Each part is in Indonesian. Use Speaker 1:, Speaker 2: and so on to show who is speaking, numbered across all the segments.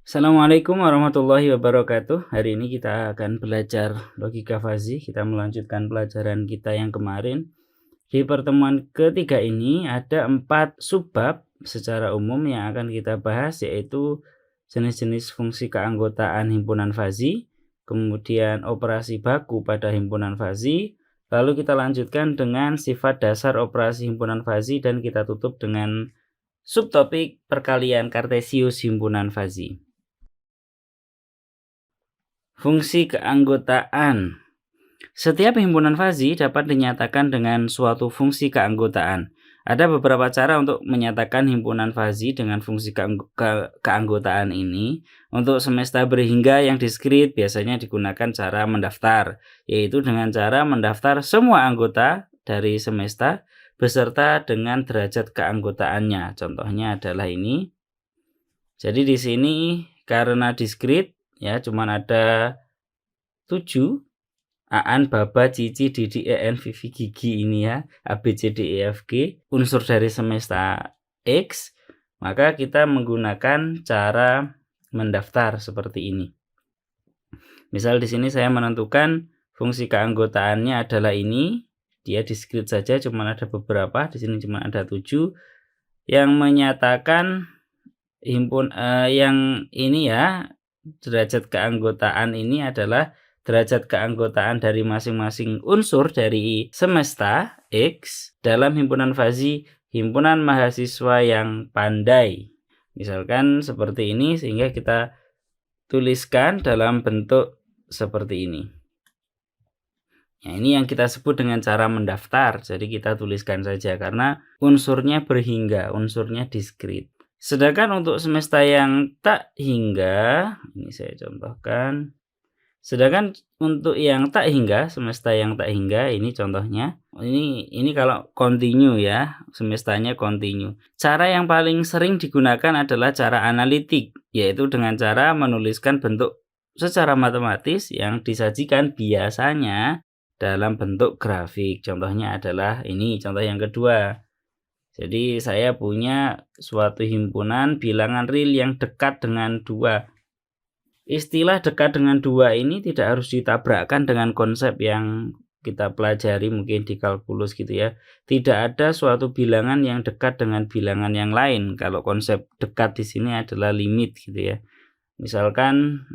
Speaker 1: Assalamualaikum warahmatullahi wabarakatuh. Hari ini kita akan belajar logika fuzzy. Kita melanjutkan pelajaran kita yang kemarin. Di pertemuan ketiga ini ada 4 subbab secara umum yang akan kita bahas, yaitu jenis-jenis fungsi keanggotaan himpunan fuzzy, kemudian operasi baku pada himpunan fuzzy, lalu kita lanjutkan dengan sifat dasar operasi himpunan fuzzy, dan kita tutup dengan subtopik perkalian kartesius himpunan fuzzy. Fungsi keanggotaan. Setiap himpunan fuzzy dapat dinyatakan dengan suatu fungsi keanggotaan. Ada beberapa cara untuk menyatakan himpunan fuzzy dengan fungsi keanggotaan ini. Untuk semesta berhingga yang diskrit biasanya digunakan cara mendaftar, yaitu dengan cara mendaftar semua anggota dari semesta beserta dengan derajat keanggotaannya. Contohnya adalah ini. Jadi di sini karena diskrit ya, cuman ada 7 Aan, Baba, Cici, Didi, En, Vivi, Gigi ini ya, A, B, C, D, E, F, G unsur dari semesta X, maka kita menggunakan cara mendaftar seperti ini. Misal di sini saya menentukan fungsi keanggotaannya adalah ini, dia diskrit saja, cuma ada beberapa, di sini cuma ada 7 yang menyatakan yang ini ya, derajat keanggotaan ini adalah derajat keanggotaan dari masing-masing unsur dari semesta X dalam himpunan fuzzy, himpunan mahasiswa yang pandai. Misalkan seperti ini, sehingga kita tuliskan dalam bentuk seperti ini. Nah, ini yang kita sebut dengan cara mendaftar. Jadi kita tuliskan saja karena unsurnya berhingga, unsurnya diskrit. Sedangkan untuk semesta yang tak hingga, ini saya contohkan. Sedangkan untuk yang tak hingga, semesta yang tak hingga, ini contohnya. Ini kalau continue ya, semestanya continue. Cara yang paling sering digunakan adalah cara analitik, yaitu dengan cara menuliskan bentuk secara matematis yang disajikan biasanya dalam bentuk grafik. Contohnya adalah ini, contoh yang kedua. Jadi saya punya suatu himpunan bilangan real yang dekat dengan 2. Istilah dekat dengan 2 ini tidak harus ditabrakkan dengan konsep yang kita pelajari mungkin di kalkulus gitu ya. Tidak ada suatu bilangan yang dekat dengan bilangan yang lain. Kalau konsep dekat di sini adalah limit gitu ya. Misalkan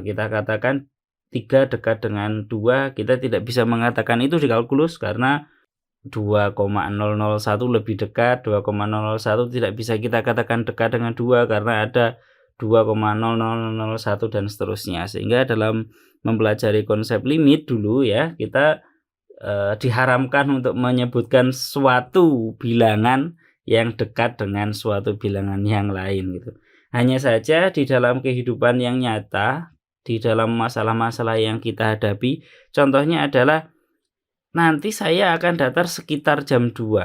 Speaker 1: kita katakan 3 dekat dengan 2, kita tidak bisa mengatakan itu di kalkulus karena 2,001 lebih dekat, 2,001 tidak bisa kita katakan dekat dengan 2 karena ada 2,0001 dan seterusnya. Sehingga dalam mempelajari konsep limit dulu ya, kita diharamkan untuk menyebutkan suatu bilangan yang dekat dengan suatu bilangan yang lain gitu. Hanya saja di dalam kehidupan yang nyata, di dalam masalah-masalah yang kita hadapi, contohnya adalah nanti saya akan datar sekitar jam 2.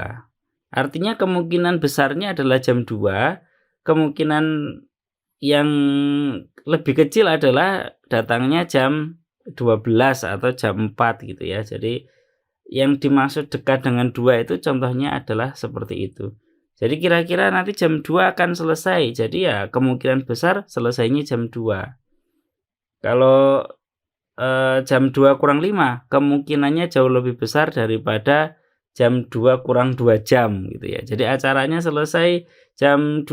Speaker 1: Artinya kemungkinan besarnya adalah jam 2, kemungkinan yang lebih kecil adalah datangnya jam 12 atau jam 4 gitu ya. Jadi yang dimaksud dekat dengan 2 itu contohnya adalah seperti itu. Jadi kira-kira nanti jam 2 akan selesai. Jadi ya kemungkinan besar selesainya jam 2. Kalau jam 2 kurang 5, kemungkinannya jauh lebih besar daripada jam 2 kurang 2 jam gitu ya. Jadi acaranya selesai jam 2.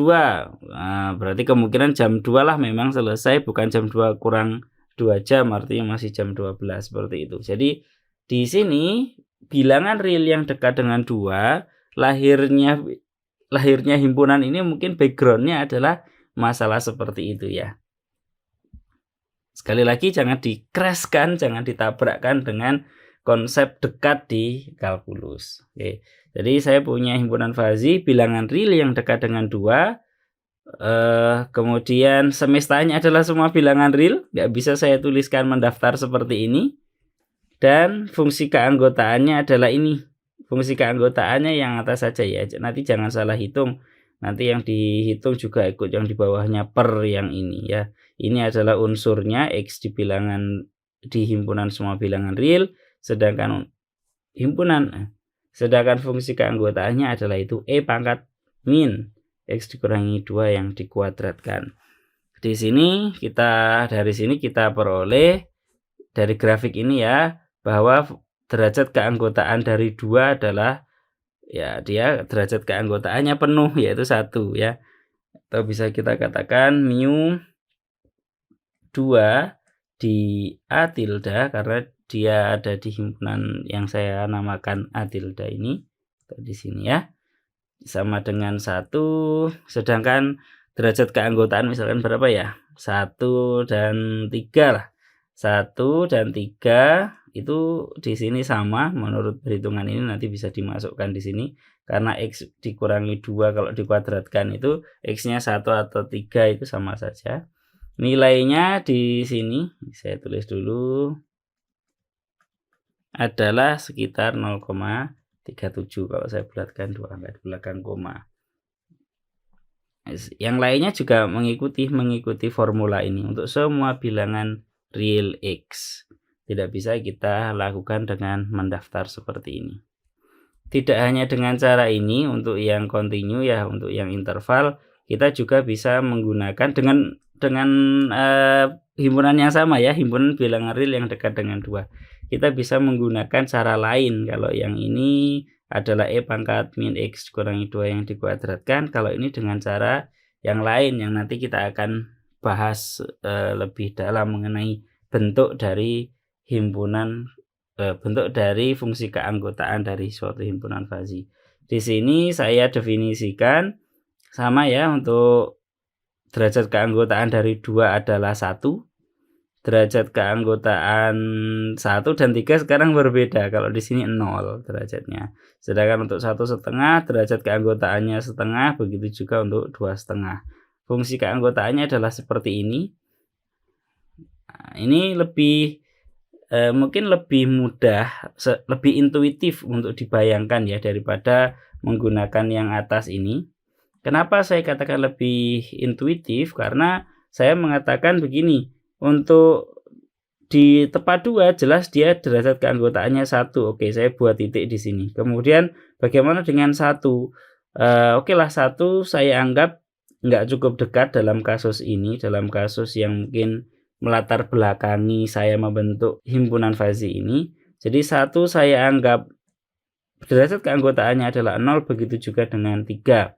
Speaker 1: Nah, berarti kemungkinan jam 2 lah memang selesai, bukan jam 2 kurang 2 jam, artinya masih jam 12 seperti itu. Jadi di sini bilangan real yang dekat dengan 2, lahirnya himpunan ini mungkin backgroundnya adalah masalah seperti itu ya. Sekali lagi jangan dikraskan, jangan ditabrakkan dengan konsep dekat di kalkulus. Oke. Jadi saya punya himpunan fuzzy bilangan real yang dekat dengan 2. Kemudian semestanya adalah semua bilangan real, nggak bisa saya tuliskan mendaftar seperti ini. Dan fungsi keanggotaannya adalah ini. Fungsi keanggotaannya yang atas saja ya. Nanti jangan salah hitung. Nanti yang dihitung juga ikut yang di bawahnya per yang ini ya. Ini adalah unsurnya X di himpunan semua bilangan real, sedangkan fungsi keanggotaannya adalah itu E pangkat min X dikurangi 2 yang dikuadratkan. di sini dari sini kita peroleh dari grafik ini ya, bahwa derajat keanggotaan dari 2 adalah ya dia derajat keanggotaannya penuh, yaitu 1 ya. Atau bisa kita katakan mu 2 di A tilde karena dia ada di himpunan yang saya namakan A tilde ini di sini ya, sama dengan 1, sedangkan derajat keanggotaan misalkan berapa ya, 1 dan 3 lah. 1 dan 3 itu di sini sama menurut perhitungan ini, nanti bisa dimasukkan di sini karena X dikurangi 2 kalau dikuadratkan itu X-nya 1 atau 3 itu sama saja. Nilainya di sini saya tulis dulu adalah sekitar 0,37 kalau saya bulatkan 2 angka di belakang koma. Yang lainnya juga mengikuti formula ini untuk semua bilangan real X. Tidak bisa kita lakukan dengan mendaftar seperti ini. Tidak hanya dengan cara ini untuk yang kontinu ya, untuk yang interval kita juga bisa menggunakan dengan himpunan yang sama ya, himpunan bilangan real yang dekat dengan 2. Kita bisa menggunakan cara lain. Kalau yang ini adalah E pangkat min X dikurangi 2 yang dikuadratkan. Kalau ini dengan cara yang lain yang nanti kita akan bahas lebih dalam mengenai bentuk dari himpunan, bentuk dari fungsi keanggotaan dari suatu himpunan fazi. Di sini saya definisikan sama ya, untuk derajat keanggotaan dari 2 adalah 1. Derajat keanggotaan 1 dan 3 sekarang berbeda. Kalau di sini 0 derajatnya. Sedangkan untuk 1,5 derajat keanggotaannya setengah, begitu juga untuk 2,5. Fungsi keanggotaannya adalah seperti ini. Nah, ini mungkin lebih mudah, lebih intuitif untuk dibayangkan ya daripada menggunakan yang atas ini. Kenapa saya katakan lebih intuitif? Karena saya mengatakan begini, untuk di tepat 2 jelas dia derajat keanggotaannya 1. Oke, saya buat titik di sini. Kemudian bagaimana dengan 1? Oke lah, 1 saya anggap nggak cukup dekat dalam kasus ini, dalam kasus yang mungkin melatar belakangi saya membentuk himpunan fazi ini. Jadi 1 saya anggap derajat keanggotaannya adalah 0, begitu juga dengan 3.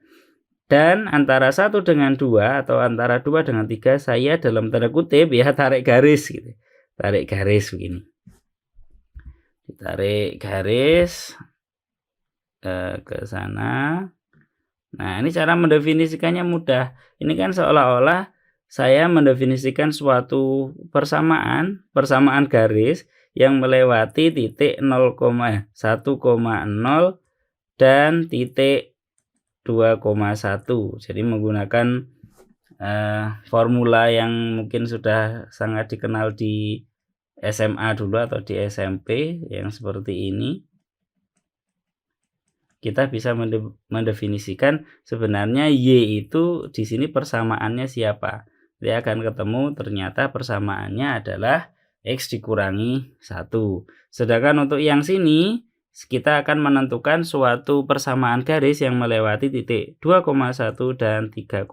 Speaker 1: Dan antara 1 dengan 2 atau antara 2 dengan 3 saya dalam tanda kutip ya tarik garis gitu. Tarik garis begini. Ditarik garis ke sana. Nah, ini cara mendefinisikannya mudah. Ini kan seolah-olah saya mendefinisikan suatu persamaan garis yang melewati titik 1,0 dan titik 2,1. Jadi menggunakan formula yang mungkin sudah sangat dikenal di SMA dulu atau di SMP yang seperti ini. Kita bisa mendefinisikan sebenarnya Y itu di sini persamaannya siapa. Dia akan ketemu ternyata persamaannya adalah X dikurangi 1. Sedangkan untuk yang sini kita akan menentukan suatu persamaan garis yang melewati titik 2,1 dan 3,0.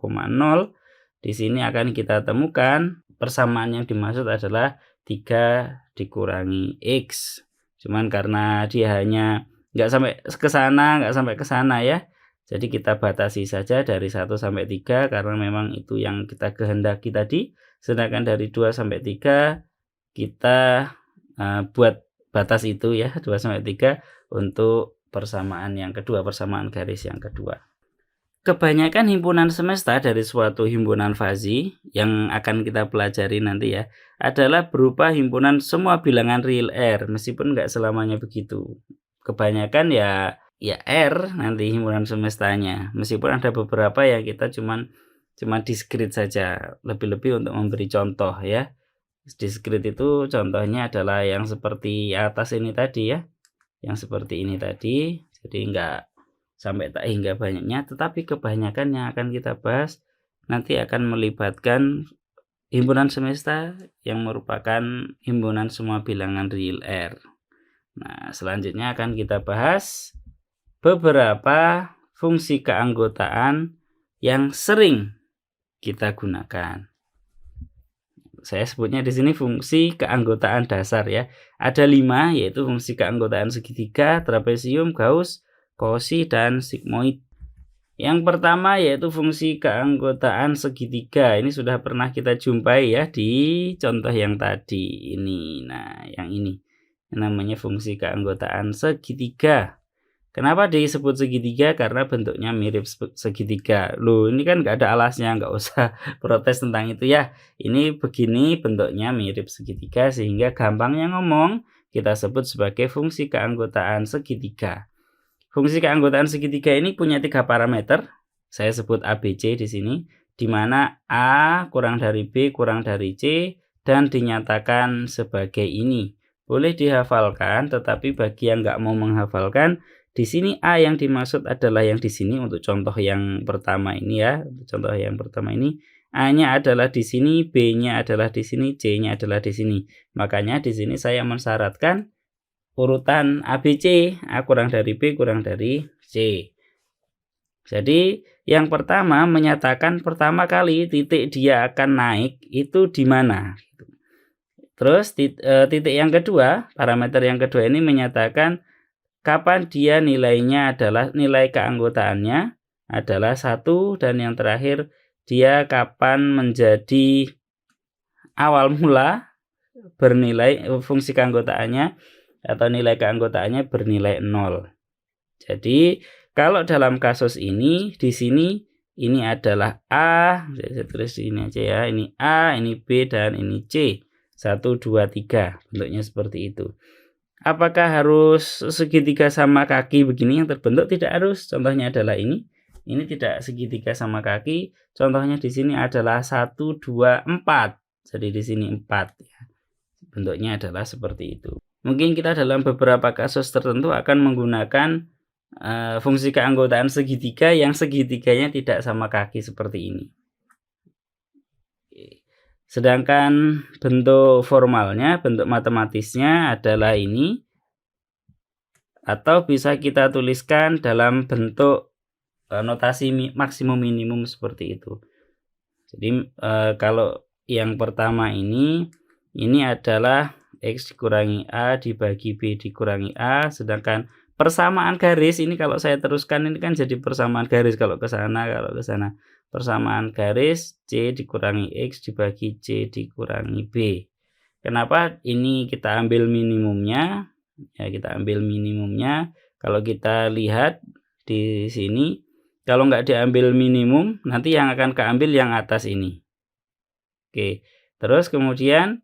Speaker 1: Di sini akan kita temukan persamaan yang dimaksud adalah 3 dikurangi X. Cuman karena dia hanya nggak sampai ke sana ya. Jadi kita batasi saja dari 1 sampai 3 karena memang itu yang kita kehendaki tadi. Sedangkan dari 2 sampai 3 kita buat batas itu ya, 2 sampai 3 untuk persamaan yang kedua, persamaan garis yang kedua. Kebanyakan himpunan semesta dari suatu himpunan fazi yang akan kita pelajari nanti ya adalah berupa himpunan semua bilangan real R, meskipun nggak selamanya begitu. Kebanyakan ya R nanti himpunan semestanya, meskipun ada beberapa yang kita cuma diskrit saja, lebih-lebih untuk memberi contoh ya. Diskrit itu contohnya adalah yang seperti atas ini tadi ya, yang seperti ini tadi. Jadi enggak sampai tak hingga banyaknya, tetapi kebanyakan yang akan kita bahas nanti akan melibatkan himpunan semesta yang merupakan himpunan semua bilangan real R. Nah, selanjutnya akan kita bahas beberapa fungsi keanggotaan yang sering kita gunakan. saya sebutnya di sini fungsi keanggotaan dasar ya. Ada 5, yaitu fungsi keanggotaan segitiga, trapesium, Gauss, Cauchy, dan sigmoid. Yang pertama yaitu fungsi keanggotaan segitiga. Ini sudah pernah kita jumpai ya di contoh yang tadi ini. Nah, yang ini namanya fungsi keanggotaan segitiga. Kenapa disebut segitiga? Karena bentuknya mirip segitiga. Loh, ini kan nggak ada alasnya, nggak usah protes tentang itu ya. Ini begini bentuknya mirip segitiga sehingga gampangnya ngomong kita sebut sebagai fungsi keanggotaan segitiga. Fungsi keanggotaan segitiga ini punya 3 parameter. Saya sebut ABC di sini, di mana A kurang dari B kurang dari C dan dinyatakan sebagai ini. Boleh dihafalkan, tetapi bagi yang nggak mau menghafalkan, di sini A yang dimaksud adalah yang di sini untuk contoh yang pertama ini ya. Untuk contoh yang pertama ini, A-nya adalah di sini, B-nya adalah di sini, C-nya adalah di sini. Makanya di sini saya mensyaratkan urutan ABC, A kurang dari B kurang dari C. Jadi yang pertama menyatakan pertama kali titik dia akan naik itu di mana. Terus titik yang kedua, parameter yang kedua ini menyatakan kapan dia nilainya adalah nilai keanggotaannya adalah 1, dan yang terakhir dia kapan menjadi awal mula bernilai fungsi keanggotaannya atau nilai keanggotaannya bernilai 0. Jadi kalau dalam kasus ini di sini ini adalah A, saya tulis di sini aja ya. Ini A, ini B, dan ini C. 1, 2, 3 bentuknya seperti itu. Apakah harus segitiga sama kaki begini yang terbentuk? Tidak harus. Contohnya adalah ini. Ini tidak segitiga sama kaki. Contohnya di sini adalah 1, 2, 4. Jadi di sini 4 ya. Bentuknya adalah seperti itu. Mungkin kita dalam beberapa kasus tertentu akan menggunakan fungsi keanggotaan segitiga yang segitiganya tidak sama kaki seperti ini. Sedangkan bentuk formalnya, bentuk matematisnya adalah ini. Atau bisa kita tuliskan dalam bentuk notasi maksimum minimum seperti itu. Jadi kalau yang pertama ini adalah X dikurangi A dibagi B dikurangi A, sedangkan persamaan garis ini kalau saya teruskan ini kan jadi persamaan garis kalau ke sana, persamaan garis C dikurangi X dibagi C dikurangi B. Kenapa ini kita ambil minimumnya? Ya, kita ambil minimumnya. Kalau kita lihat di sini, kalau nggak diambil minimum, nanti yang akan keambil yang atas ini. Oke, terus kemudian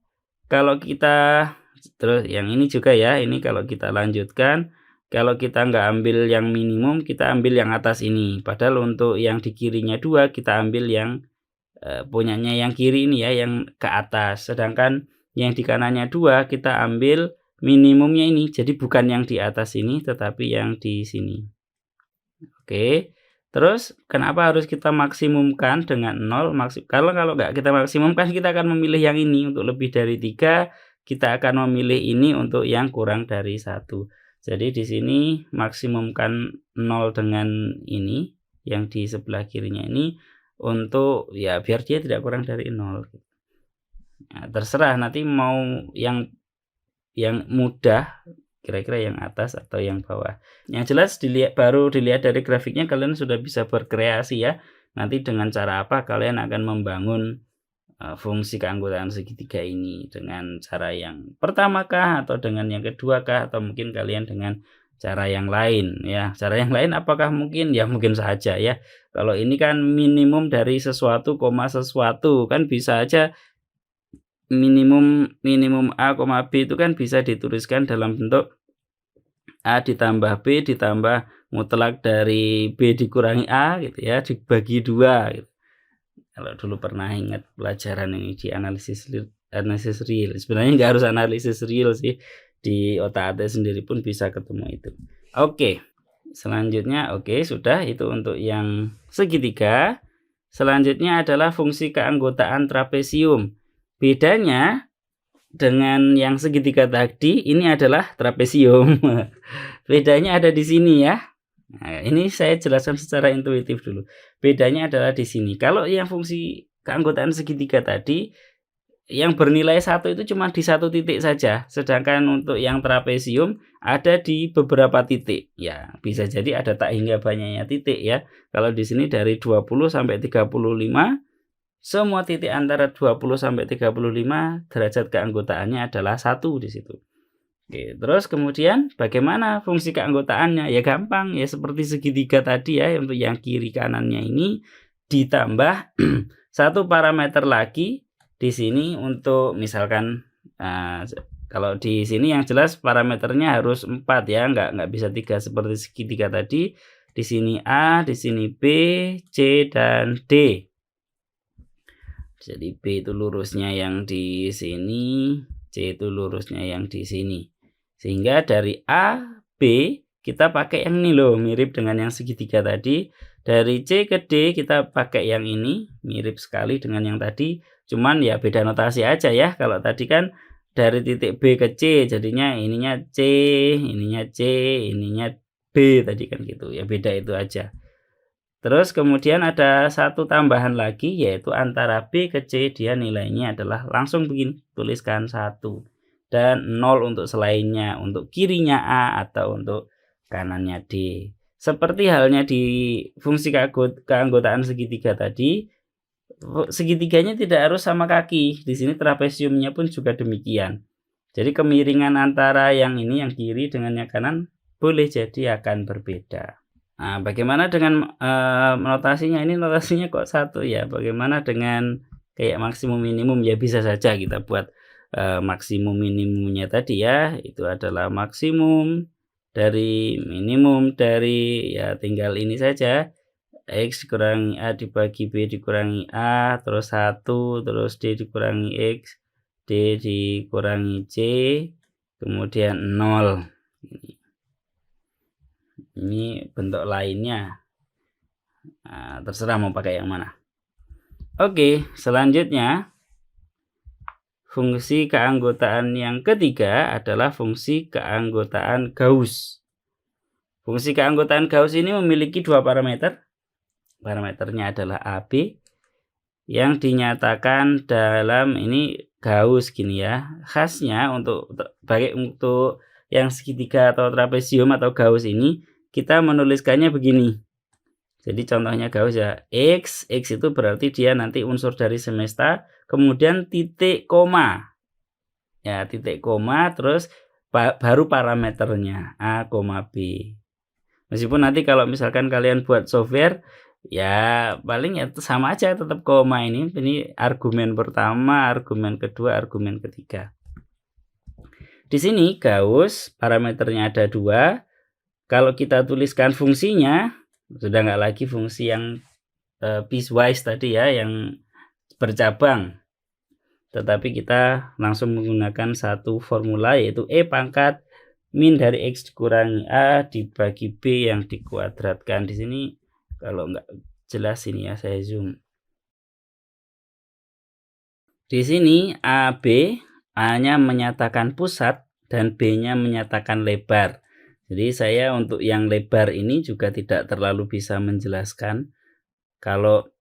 Speaker 1: kalau kita terus yang ini juga ya, ini kalau kita lanjutkan, kalau kita nggak ambil yang minimum, kita ambil yang atas ini. Padahal untuk yang di kirinya 2, kita ambil yang punyanya yang kiri ini ya, yang ke atas. Sedangkan yang di kanannya 2, kita ambil minimumnya ini. Jadi bukan yang di atas ini, tetapi yang di sini. Oke. Terus kenapa harus kita maksimumkan dengan 0? Kalau nggak kita maksimumkan, kita akan memilih yang ini untuk lebih dari 3. Kita akan memilih ini untuk yang kurang dari 1. Jadi di sini maksimumkan 0 dengan ini, yang di sebelah kirinya ini, untuk ya biar dia tidak kurang dari 0. Nah, terserah nanti mau yang mudah, kira-kira yang atas atau yang bawah. Yang jelas baru dilihat dari grafiknya kalian sudah bisa berkreasi ya. Nanti dengan cara apa kalian akan membangun fungsi keanggotaan segitiga ini, dengan cara yang pertama kah, atau dengan yang kedua kah, atau mungkin kalian dengan cara yang lain ya. Cara yang lain apakah mungkin? Ya mungkin saja ya. Kalau ini kan minimum dari sesuatu, sesuatu kan bisa aja minimum A, B itu kan bisa dituliskan dalam bentuk A ditambah B ditambah mutlak dari B dikurangi A gitu ya, dibagi 2 gitu. Kalau dulu pernah ingat pelajaran ini di analisis real. Sebenarnya nggak harus analisis real sih, di otak-atik sendiri pun bisa ketemu itu. Oke, selanjutnya sudah itu untuk yang segitiga. Selanjutnya adalah fungsi keanggotaan trapesium. Bedanya dengan yang segitiga tadi, ini adalah trapesium. Bedanya ada di sini ya. Nah, ini saya jelaskan secara intuitif dulu. Bedanya adalah di sini. Kalau yang fungsi keanggotaan segitiga tadi, yang bernilai 1 itu cuma di satu titik saja, sedangkan untuk yang trapesium ada di beberapa titik. Ya, bisa jadi ada tak hingga banyaknya titik ya. Kalau di sini dari 20 sampai 35, semua titik antara 20 sampai 35 derajat keanggotaannya adalah 1 di situ. Oke, terus kemudian bagaimana fungsi keanggotaannya? Ya gampang, ya seperti segitiga tadi ya, untuk yang kiri kanannya ini ditambah satu parameter lagi di sini untuk misalkan kalau di sini yang jelas parameternya harus 4 ya, nggak bisa 3 seperti segitiga tadi. Di sini A, di sini B, C dan D. Jadi B itu lurusnya yang di sini, C itu lurusnya yang di sini. Sehingga dari A, B kita pakai yang ini loh, mirip dengan yang segitiga tadi. Dari C ke D kita pakai yang ini, mirip sekali dengan yang tadi. Cuman ya beda notasi aja ya. Kalau tadi kan dari titik B ke C, jadinya ininya C, ininya C, ininya B tadi kan gitu. Ya beda itu aja. Terus kemudian ada satu tambahan lagi, yaitu antara B ke C dia nilainya adalah langsung begini, tuliskan 1 dan 0 untuk selainnya, untuk kirinya A atau untuk kanannya D. Seperti halnya di fungsi keanggotaan segitiga tadi, segitiganya tidak harus sama kaki. Di sini trapesiumnya pun juga demikian. Jadi kemiringan antara yang ini yang kiri dengan yang kanan boleh jadi akan berbeda. Nah, bagaimana dengan notasinya? Ini notasinya kok 1 ya. Bagaimana dengan kayak maksimum minimum? Ya bisa saja kita buat maksimum minimumnya tadi ya. Itu adalah maksimum dari minimum dari, ya tinggal ini saja. X dikurangi A dibagi B dikurangi A, terus 1, terus D dikurangi X, D dikurangi C, kemudian 0. Ini bentuk lainnya. Nah, terserah mau pakai yang mana. Oke, selanjutnya fungsi keanggotaan yang ketiga adalah fungsi keanggotaan Gauss. Fungsi keanggotaan Gauss ini memiliki dua parameter. Parameternya adalah AB yang dinyatakan dalam ini Gauss gini ya. Khasnya untuk yang segitiga atau trapesium atau Gauss ini kita menuliskannya begini. Jadi contohnya Gauss ya, X itu berarti dia nanti unsur dari semesta, kemudian titik koma. Ya, titik koma terus baru parameternya A, B. Meskipun nanti kalau misalkan kalian buat software ya paling ya sama aja tetap koma ini argumen pertama, argumen kedua, argumen ketiga. Di sini Gauss parameternya ada 2. Kalau kita tuliskan fungsinya sudah nggak lagi fungsi yang piecewise tadi ya, yang bercabang, tetapi kita langsung menggunakan satu formula, yaitu E pangkat min dari X dikurangi A dibagi B yang dikuadratkan. Di sini kalau nggak jelas ini ya, saya zoom. Di sini AB, A-nya menyatakan pusat dan B-nya menyatakan lebar. Jadi saya untuk yang lebar ini juga tidak terlalu bisa menjelaskan. Kalau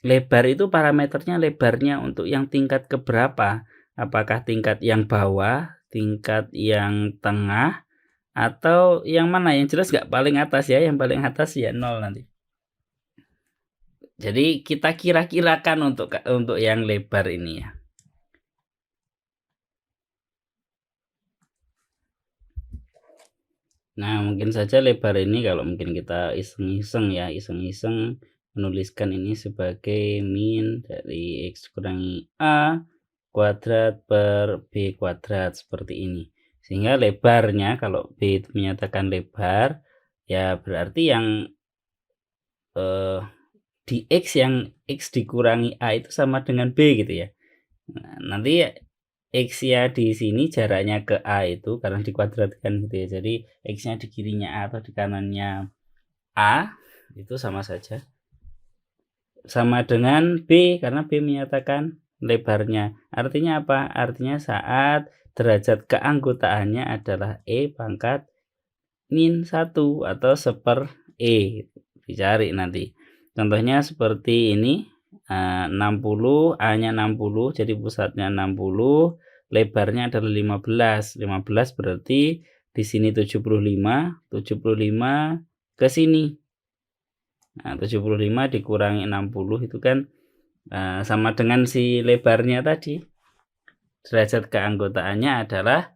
Speaker 1: lebar itu parameternya lebarnya untuk yang tingkat keberapa? Apakah tingkat yang bawah, tingkat yang tengah, atau yang mana? Yang jelas nggak paling atas ya, yang paling atas ya 0 nanti. Jadi kita kira-kirakan untuk yang lebar ini ya. Nah, mungkin saja lebar ini kalau mungkin kita iseng-iseng ya, iseng-iseng menuliskan ini sebagai min dari X kurangi A kuadrat per B kuadrat seperti ini. Sehingga lebarnya kalau B itu menyatakan lebar, ya berarti yang di X yang X dikurangi A itu sama dengan B gitu ya. Nah, nanti X-nya di sini jaraknya ke A itu karena dikuadratkan gitu ya. Jadi X-nya di kirinya A atau di kanannya A itu sama saja. Sama dengan B karena B menyatakan lebarnya. Artinya apa? Artinya saat derajat keanggotaannya adalah E pangkat min 1 atau seper E. Dicari nanti. Contohnya seperti ini. 60, A-nya 60, jadi pusatnya 60, lebarnya adalah 15. 15 berarti di sini 75 ke sini. Nah, 75 dikurangi 60 itu kan sama dengan si lebarnya tadi. Derajat keanggotaannya adalah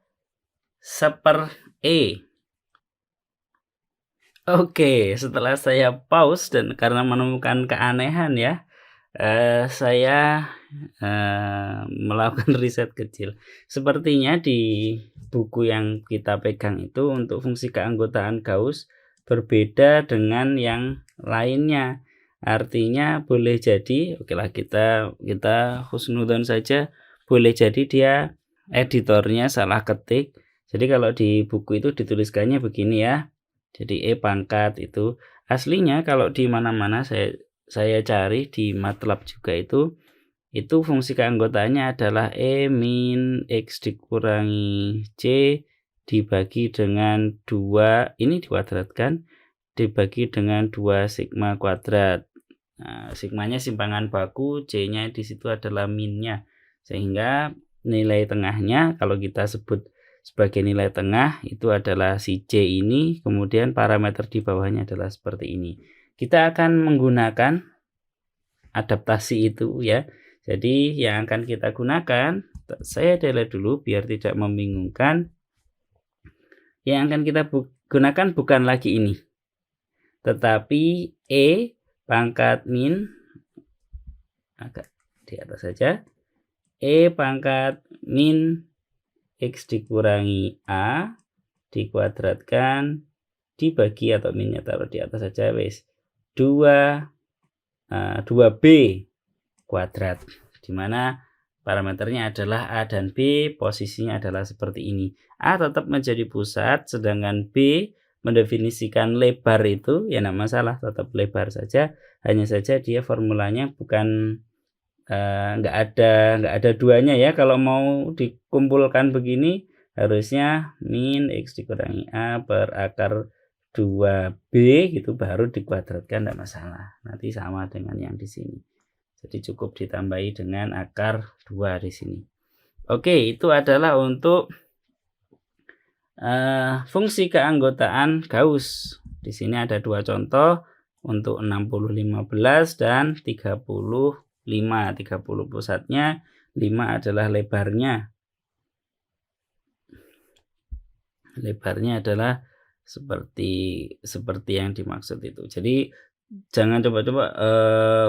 Speaker 1: 1/E. Oke, setelah saya pause dan karena menemukan keanehan ya, saya melakukan riset kecil. Sepertinya di buku yang kita pegang itu untuk fungsi keanggotaan Gauss berbeda dengan yang lainnya. Artinya boleh jadi, okelah kita husnudon saja, boleh jadi dia editornya salah ketik. Jadi kalau di buku itu dituliskannya begini ya. Jadi E pangkat itu aslinya kalau di mana-mana saya cari di MATLAB juga itu fungsi keanggotaannya adalah E min X dikurangi C dibagi dengan 2, ini dikuadratkan, dibagi dengan 2 sigma kuadrat. Nah, sigmanya simpangan baku, C-nya di situ adalah minnya. Sehingga nilai tengahnya kalau kita sebut sebagai nilai tengah itu adalah si C ini, kemudian parameter di bawahnya adalah seperti ini. Kita akan menggunakan adaptasi itu ya. Jadi yang akan kita gunakan, saya delete dulu biar tidak membingungkan. Yang akan kita gunakan bukan lagi ini, tetapi E pangkat min, agak di atas saja, E pangkat min X dikurangi A dikuadratkan dibagi, atau minnya taruh di atas saja wes, 2B kuadrat, dimana parameternya adalah A dan B, posisinya adalah seperti ini. A tetap menjadi pusat, sedangkan B mendefinisikan lebar itu ya enggak masalah, tetap lebar saja, hanya saja dia formulanya bukan nggak ada duanya ya. Kalau mau dikumpulkan begini harusnya min X dikurangi A per akar 2B gitu baru dikuadratkan, enggak masalah. Nanti sama dengan yang di sini. Jadi cukup ditambahi dengan akar 2 di sini. Oke, itu adalah untuk fungsi keanggotaan Gauss. Di sini ada 2 contoh untuk 60 15 dan 30 30 pusatnya, 5 adalah lebarnya. Lebarnya adalah seperti yang dimaksud itu. Jadi jangan coba-coba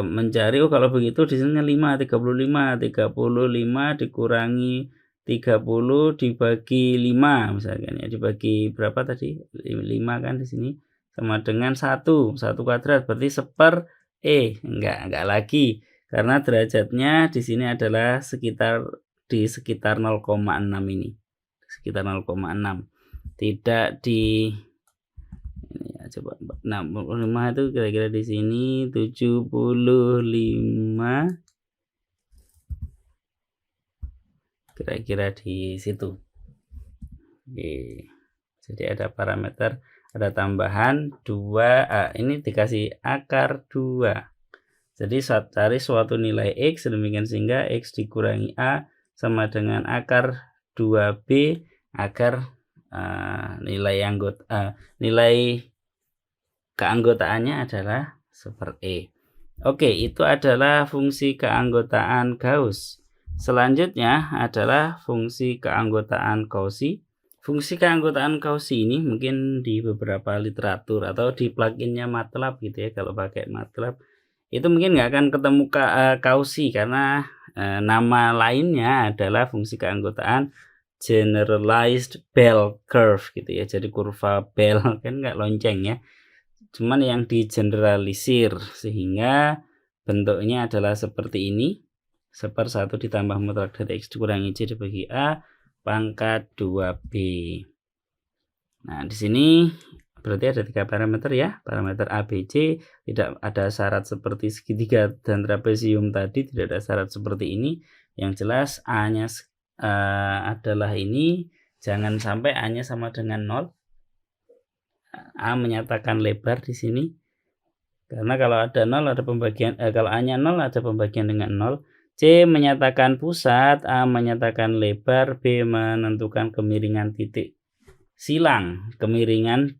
Speaker 1: mencari kalau begitu di sini 5 35 dikurangi 30 dibagi 5 misalkan ya, dibagi berapa tadi? 5 kan di sini sama dengan 1 kuadrat, berarti 1/E. Enggak lagi. Karena derajatnya di sini adalah sekitar 0,6 ini. Sekitar 0,6. Tidak di ini ya, coba 65 itu kira-kira di sini 75, kira-kira di situ. Oke. Jadi ada parameter, ada tambahan 2A, ini dikasih akar 2. Jadi cari suatu nilai X demikian sehingga X dikurangi A sama dengan akar 2B agar nilai keanggotaannya adalah 1/E. Oke, itu adalah fungsi keanggotaan Gauss. Selanjutnya adalah fungsi keanggotaan Cauchy. Fungsi keanggotaan Cauchy ini mungkin di beberapa literatur atau di pluginnya MATLAB gitu ya, kalau pakai MATLAB itu mungkin nggak akan ketemu Cauchy karena nama lainnya adalah fungsi keanggotaan generalized bell curve gitu ya. Jadi kurva bell kan nggak lonceng ya, cuman yang digeneralisir sehingga bentuknya adalah seperti ini, 1/1 ditambah mutlak dari X dikurangi C dibagi A pangkat 2B. Nah di sini berarti ada 3 parameter ya, parameter A, B, C. Tidak ada syarat seperti segitiga dan trapesium tadi, tidak ada syarat seperti ini. Yang jelas A-nya adalah ini, jangan sampai A-nya sama dengan 0. A menyatakan lebar di sini. Karena kalau ada 0 ada pembagian, kalau A-nya 0 ada pembagian dengan 0. C menyatakan pusat, A menyatakan lebar, B menentukan kemiringan titik silang. Kemiringannya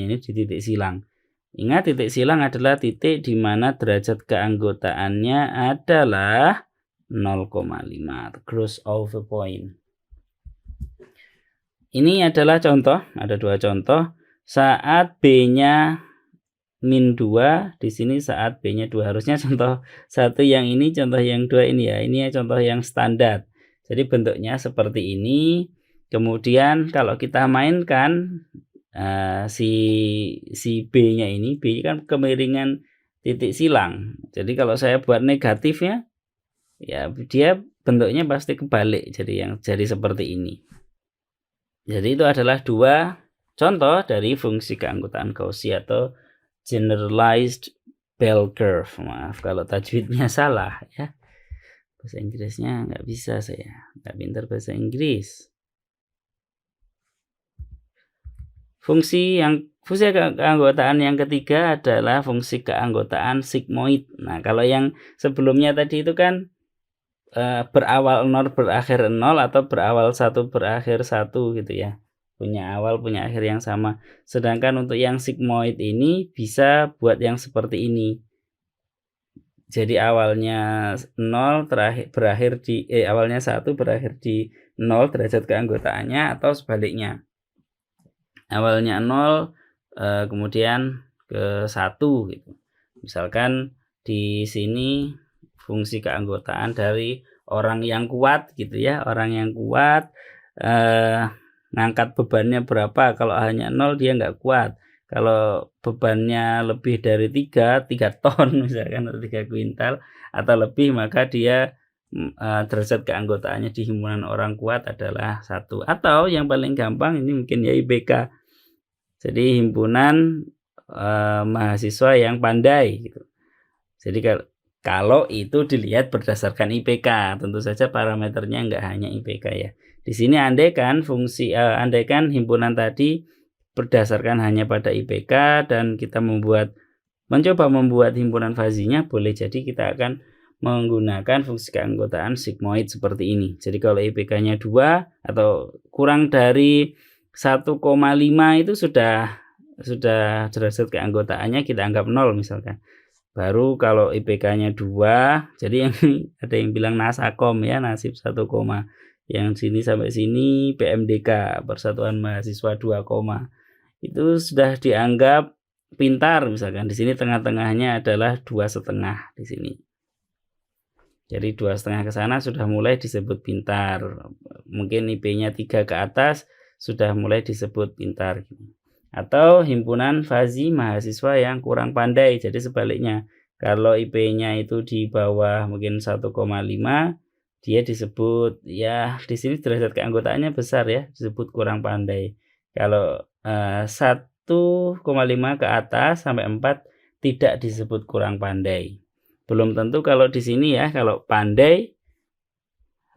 Speaker 1: ini di titik silang. Ingat, titik silang adalah titik di mana derajat keanggotaannya adalah 0,5, cross over point. Ini adalah contoh, ada dua contoh. Saat B-nya min 2, di sini saat B-nya 2. Harusnya contoh satu yang ini, contoh yang dua ini ya. Ini contoh yang standar. Jadi bentuknya seperti ini. Kemudian kalau kita mainkan si B-nya ini, B kan kemiringan titik silang. Jadi kalau saya buat negatifnya, ya dia bentuknya pasti kebalik. Jadi seperti ini. Jadi itu adalah dua contoh dari fungsi keanggotaan Cauchy atau generalized bell curve. Maaf kalau tajwidnya salah ya. Bahasa Inggrisnya nggak bisa saya, nggak pintar bahasa Inggris. Fungsi keanggotaan yang ketiga adalah fungsi keanggotaan sigmoid. Nah, kalau yang sebelumnya tadi itu kan berawal 0 berakhir 0 atau berawal 1 berakhir 1 gitu ya. Punya awal punya akhir yang sama. Sedangkan untuk yang sigmoid ini bisa buat yang seperti ini. Jadi awalnya 0 berakhir di awalnya 1 berakhir di 0 derajat keanggotaannya, atau sebaliknya. Awalnya 0 kemudian ke 1 gitu. Misalkan di sini fungsi keanggotaan dari orang yang kuat gitu ya. Orang yang kuat ngangkat bebannya berapa? Kalau hanya 0 dia nggak kuat. Kalau bebannya lebih dari 3 ton misalkan, atau 3 kuintal atau lebih, maka dia derajat keanggotaannya di himpunan orang kuat adalah 1. Atau yang paling gampang ini mungkin ya IPK. Jadi himpunan mahasiswa yang pandai gitu. Jadi kalau itu dilihat berdasarkan IPK, tentu saja parameternya nggak hanya IPK ya. Di sini andaikan himpunan tadi berdasarkan hanya pada IPK dan kita mencoba membuat himpunan fazinya, boleh jadi kita akan menggunakan fungsi keanggotaan sigmoid seperti ini. Jadi kalau IPK-nya 2 atau kurang dari 1,5 itu sudah derajat keanggotaannya kita anggap 0 misalkan. Baru kalau IPK-nya 2, jadi yang ada yang bilang nasakom ya, nasib 1, yang sini sampai sini PMDK, Persatuan Mahasiswa 2, itu sudah dianggap pintar misalkan. Di sini tengah-tengahnya adalah 2,5 di sini. Jadi 2,5 ke sana sudah mulai disebut pintar. Mungkin IP-nya 3 ke atas sudah mulai disebut pintar. Atau himpunan fazi mahasiswa yang kurang pandai. Jadi sebaliknya, kalau IP-nya itu di bawah mungkin 1,5, dia disebut, ya di sini derajat keanggotaannya besar ya, disebut kurang pandai. Kalau 1,5 ke atas sampai 4 tidak disebut kurang pandai. Belum tentu kalau di sini ya, kalau pandai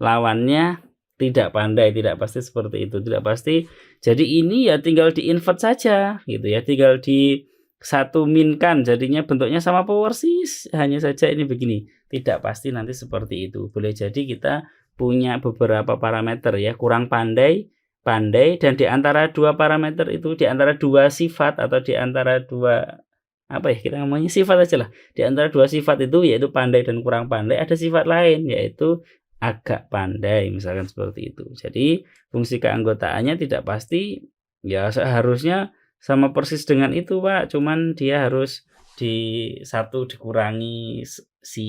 Speaker 1: lawannya tidak pandai, tidak pasti seperti itu, tidak pasti. Jadi ini ya tinggal di-invert saja gitu ya, tinggal di 1 minkan, jadinya bentuknya sama persis, hanya saja ini begini. Tidak pasti nanti seperti itu. Boleh jadi kita punya beberapa parameter ya, kurang pandai, pandai, dan di antara dua parameter itu, di antara dua sifat atau di antara dua kita ngomongnya sifat aja lah. Di antara dua sifat itu, yaitu pandai dan kurang pandai, ada sifat lain yaitu agak pandai, misalkan seperti itu. Jadi fungsi keanggotaannya tidak pasti ya seharusnya sama persis dengan itu, Pak. Cuman dia harus di 1 dikurangi si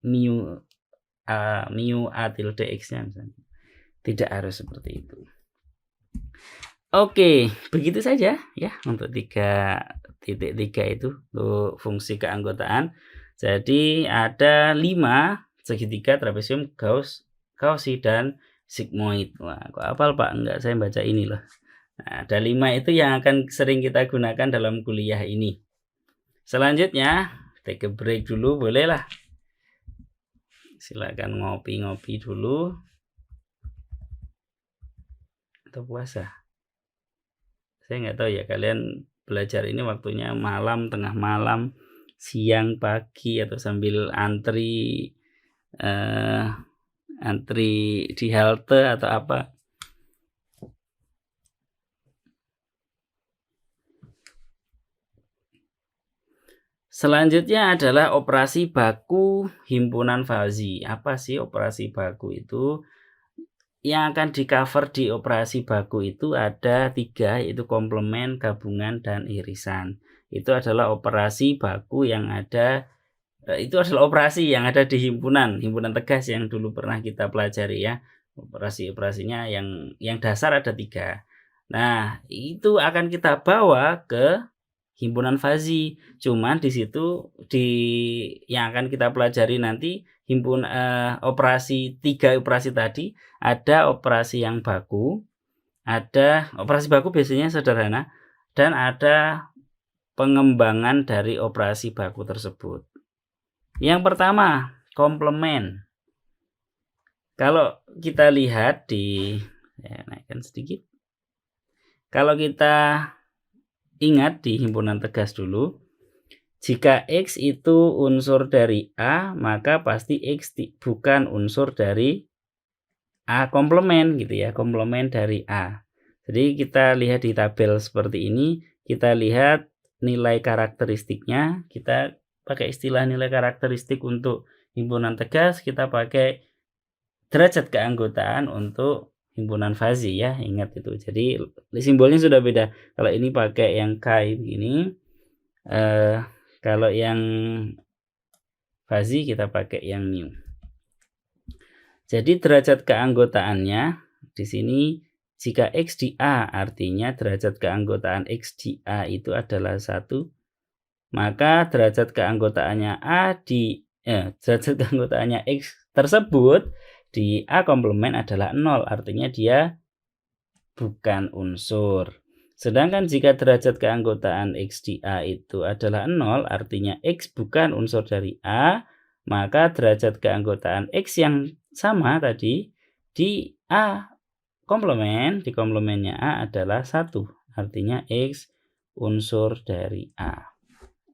Speaker 1: mu a tilde x-nya misalnya. Tidak harus seperti itu. Oke, begitu saja ya untuk 3.3 itu untuk fungsi keanggotaan. Jadi ada 5 segitiga, trapesium, Cauchy, dan sigmoid. Wah, kok hafal Pak? Enggak, saya baca ini loh. Nah, ada 5 itu yang akan sering kita gunakan dalam kuliah ini. Selanjutnya, take a break dulu, boleh lah. Silakan ngopi-ngopi dulu. Atau puasa. Saya nggak tahu ya, kalian belajar ini waktunya malam, tengah malam, siang, pagi, atau sambil antri di halte atau apa. Selanjutnya adalah operasi baku himpunan fazi. Apa sih operasi baku itu? Yang akan di-cover di operasi baku itu ada 3, yaitu komplement, gabungan, dan irisan. Itu adalah operasi baku yang ada, itu adalah operasi yang ada di himpunan tegas yang dulu pernah kita pelajari ya. Operasi-operasinya yang dasar ada 3. Nah, itu akan kita bawa ke himpunan fazi. Cuman di situ yang akan kita pelajari nanti operasi 3 operasi tadi, ada operasi yang baku, ada operasi baku biasanya sederhana, dan ada pengembangan dari operasi baku tersebut. Yang pertama, komplement. Kalau kita lihat naikkan sedikit. Kalau kita ingat di himpunan tegas dulu, jika X itu unsur dari A, maka pasti X bukan unsur dari A komplement gitu ya, komplement dari A. Jadi kita lihat di tabel seperti ini, kita lihat nilai karakteristiknya, kita pakai istilah nilai karakteristik untuk himpunan tegas, kita pakai derajat keanggotaan untuk himpunan fazi ya, ingat itu. Jadi simbolnya sudah beda. Kalau ini pakai yang K begini, kalau yang fazi kita pakai yang mu. Jadi derajat keanggotaannya di sini jika X di A artinya derajat keanggotaan X di A itu adalah 1, maka derajat keanggotaannya derajat keanggotaannya X tersebut di A komplement adalah 0, artinya dia bukan unsur. Sedangkan jika derajat keanggotaan X di A itu adalah 0, artinya X bukan unsur dari A, maka derajat keanggotaan X yang sama tadi di A komplement, di komplementnya A adalah 1, artinya X unsur dari A.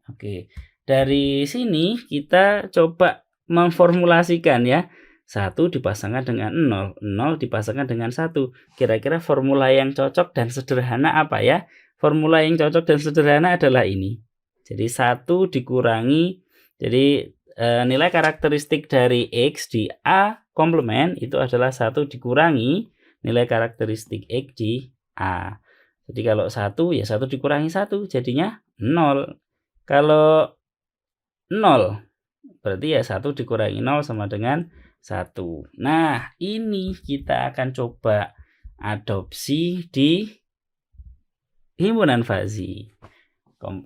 Speaker 1: Oke, dari sini kita coba memformulasikan ya. 1 dipasangkan dengan 0, 0 dipasangkan dengan 1. Kira-kira formula yang cocok dan sederhana apa ya? Formula yang cocok dan sederhana adalah ini. Jadi 1 dikurangi, jadi nilai karakteristik dari X di A komplement itu adalah 1 dikurangi nilai karakteristik X di A. Jadi kalau 1 ya 1 dikurangi 1 jadinya 0. Kalau 0 berarti ya 1 dikurangi 0 sama dengan 1. Nah, ini kita akan coba adopsi di himpunan fazi.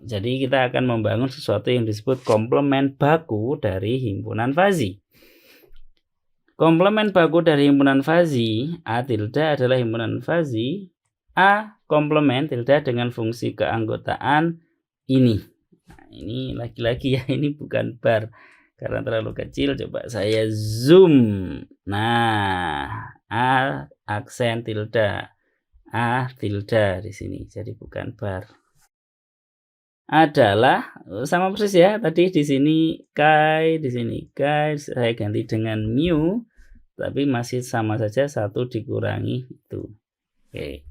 Speaker 1: Jadi kita akan membangun sesuatu yang disebut komplement baku dari himpunan fazi. Komplement baku dari himpunan fazi A tilde adalah himpunan fazi A komplement tilde dengan fungsi keanggotaan ini. Nah, ini lagi-lagi ya, ini bukan bar karena terlalu kecil. Coba saya zoom. Nah, A aksen tilde, A tilde di sini. Jadi bukan bar. Adalah sama persis ya, tadi di sini kai, di sini kai, saya ganti dengan mu, tapi masih sama saja 1 dikurangi itu. Oke.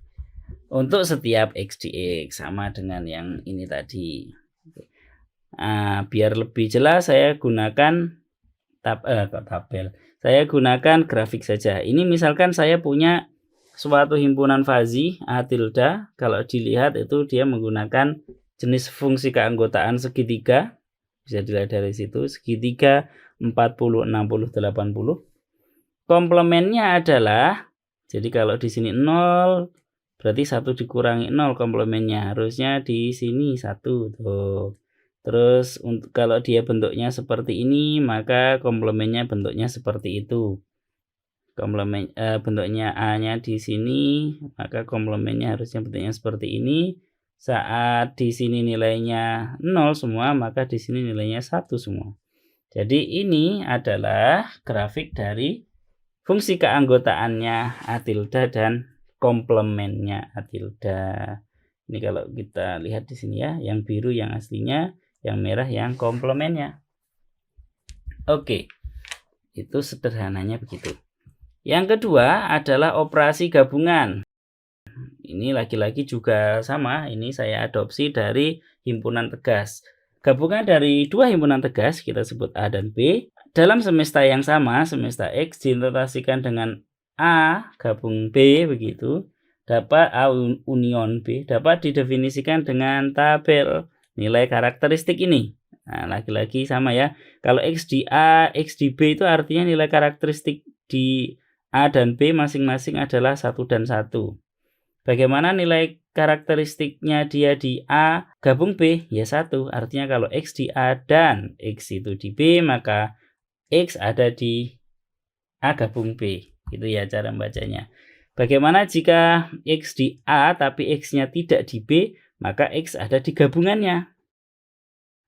Speaker 1: Untuk setiap X di X sama dengan yang ini tadi. Nah, biar lebih jelas saya gunakan tabel. Saya gunakan grafik saja. Ini misalkan saya punya suatu himpunan fazi A tilde, kalau dilihat itu dia menggunakan jenis fungsi keanggotaan segitiga, bisa dilihat dari situ, segitiga 40, 60, 80. Komplementnya adalah, jadi kalau di sini 0, berarti 1 dikurangi 0 komplementnya, harusnya di sini 1 tuh. Terus kalau dia bentuknya seperti ini, maka komplementnya bentuknya seperti itu. Komplement bentuknya A-nya di sini, maka komplementnya harusnya bentuknya seperti ini. Saat di sini nilainya 0 semua, maka di sini nilainya 1 semua. Jadi ini adalah grafik dari fungsi keanggotaannya A tilde dan komplementnya A tilde. Ini kalau kita lihat di sini ya, yang biru yang aslinya, yang merah yang komplemennya. Oke, itu sederhananya begitu. Yang kedua adalah operasi gabungan. Ini lagi-lagi juga sama, ini saya adopsi dari himpunan tegas. Gabungan dari dua himpunan tegas, kita sebut A dan B, dalam semesta yang sama, semesta X dinotasikan dengan A gabung B begitu, dapat A union B, dapat didefinisikan dengan tabel nilai karakteristik ini. Nah, lagi-lagi sama ya. Kalau X di A, X di B itu artinya nilai karakteristik di A dan B masing-masing adalah 1 dan 1. Bagaimana nilai karakteristiknya dia di A gabung B? Ya 1. Artinya kalau X di A dan X itu di B, maka X ada di A gabung B. Itu ya cara membacanya. Bagaimana jika X di A tapi X-nya tidak di B, maka X ada di gabungannya.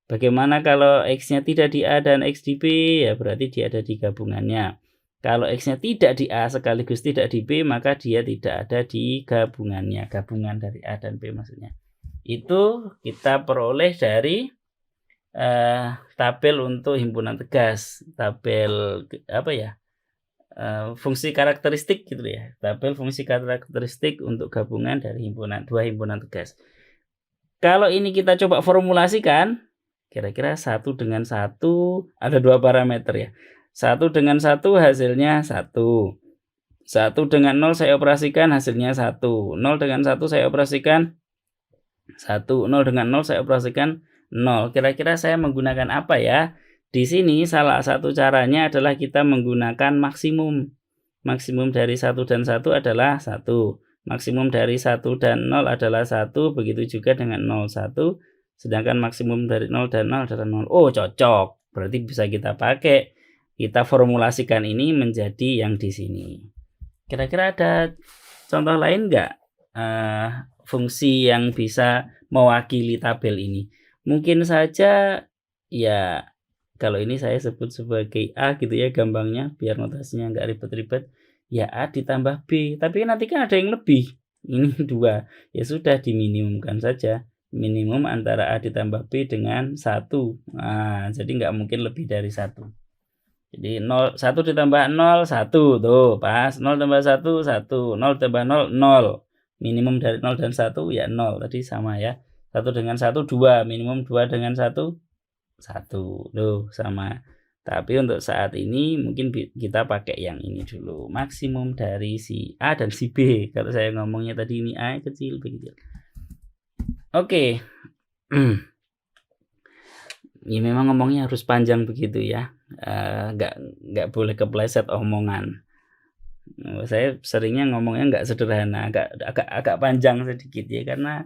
Speaker 1: Bagaimana kalau X-nya tidak di A dan X di B? Ya berarti dia ada di gabungannya. Kalau X-nya tidak di A sekaligus tidak di B, maka dia tidak ada di gabungannya. Gabungan dari A dan B maksudnya. Itu kita peroleh dari tabel untuk himpunan tegas. Tabel apa ya? Fungsi karakteristik gitu ya. Tabel fungsi karakteristik untuk gabungan dari dua himpunan tegas. Kalau ini kita coba formulasikan, kira-kira 1 dengan 1 ada 2 parameter ya. 1 dengan 1 hasilnya 1. 1 dengan 0 saya operasikan hasilnya 1. 0 dengan 1 saya operasikan 1. 0 dengan 0 saya operasikan 0. Kira-kira saya menggunakan apa ya? Di sini salah satu caranya adalah kita menggunakan maksimum. Maksimum dari 1 dan 1 adalah 1. Maksimum dari 1 dan 0 adalah 1. Begitu juga dengan 0, 1. Sedangkan maksimum dari 0 dan 0 adalah 0. Oh, cocok. Berarti bisa kita pakai. Kita formulasikan ini menjadi yang di sini. Kira-kira ada contoh lain nggak? Fungsi yang bisa mewakili tabel ini. Mungkin saja ya kalau ini saya sebut sebagai A gitu ya gampangnya biar notasinya nggak ribet-ribet. Ya A ditambah B. Tapi nanti kan ada yang lebih. Ini 2. Ya sudah diminimumkan saja. Minimum antara A ditambah B dengan 1. Nah, jadi nggak mungkin lebih dari 1. Jadi 1 ditambah 0, 1. Tuh, pas. 0 tambah 1, 1. 0 tambah 0, 0. Minimum dari 0 dan 1, ya 0. Tadi sama ya. 1 dengan 1, 2. Minimum 2 dengan 1, 1. Tuh, sama. Tapi untuk saat ini mungkin kita pakai yang ini dulu. Maksimum dari si A dan si B. Kalau saya ngomongnya tadi ini A kecil, B kecil. Oke. Ya memang ngomongnya harus panjang begitu ya. Nggak boleh kepleset omongan. Saya seringnya ngomongnya nggak sederhana, agak panjang sedikit ya, karena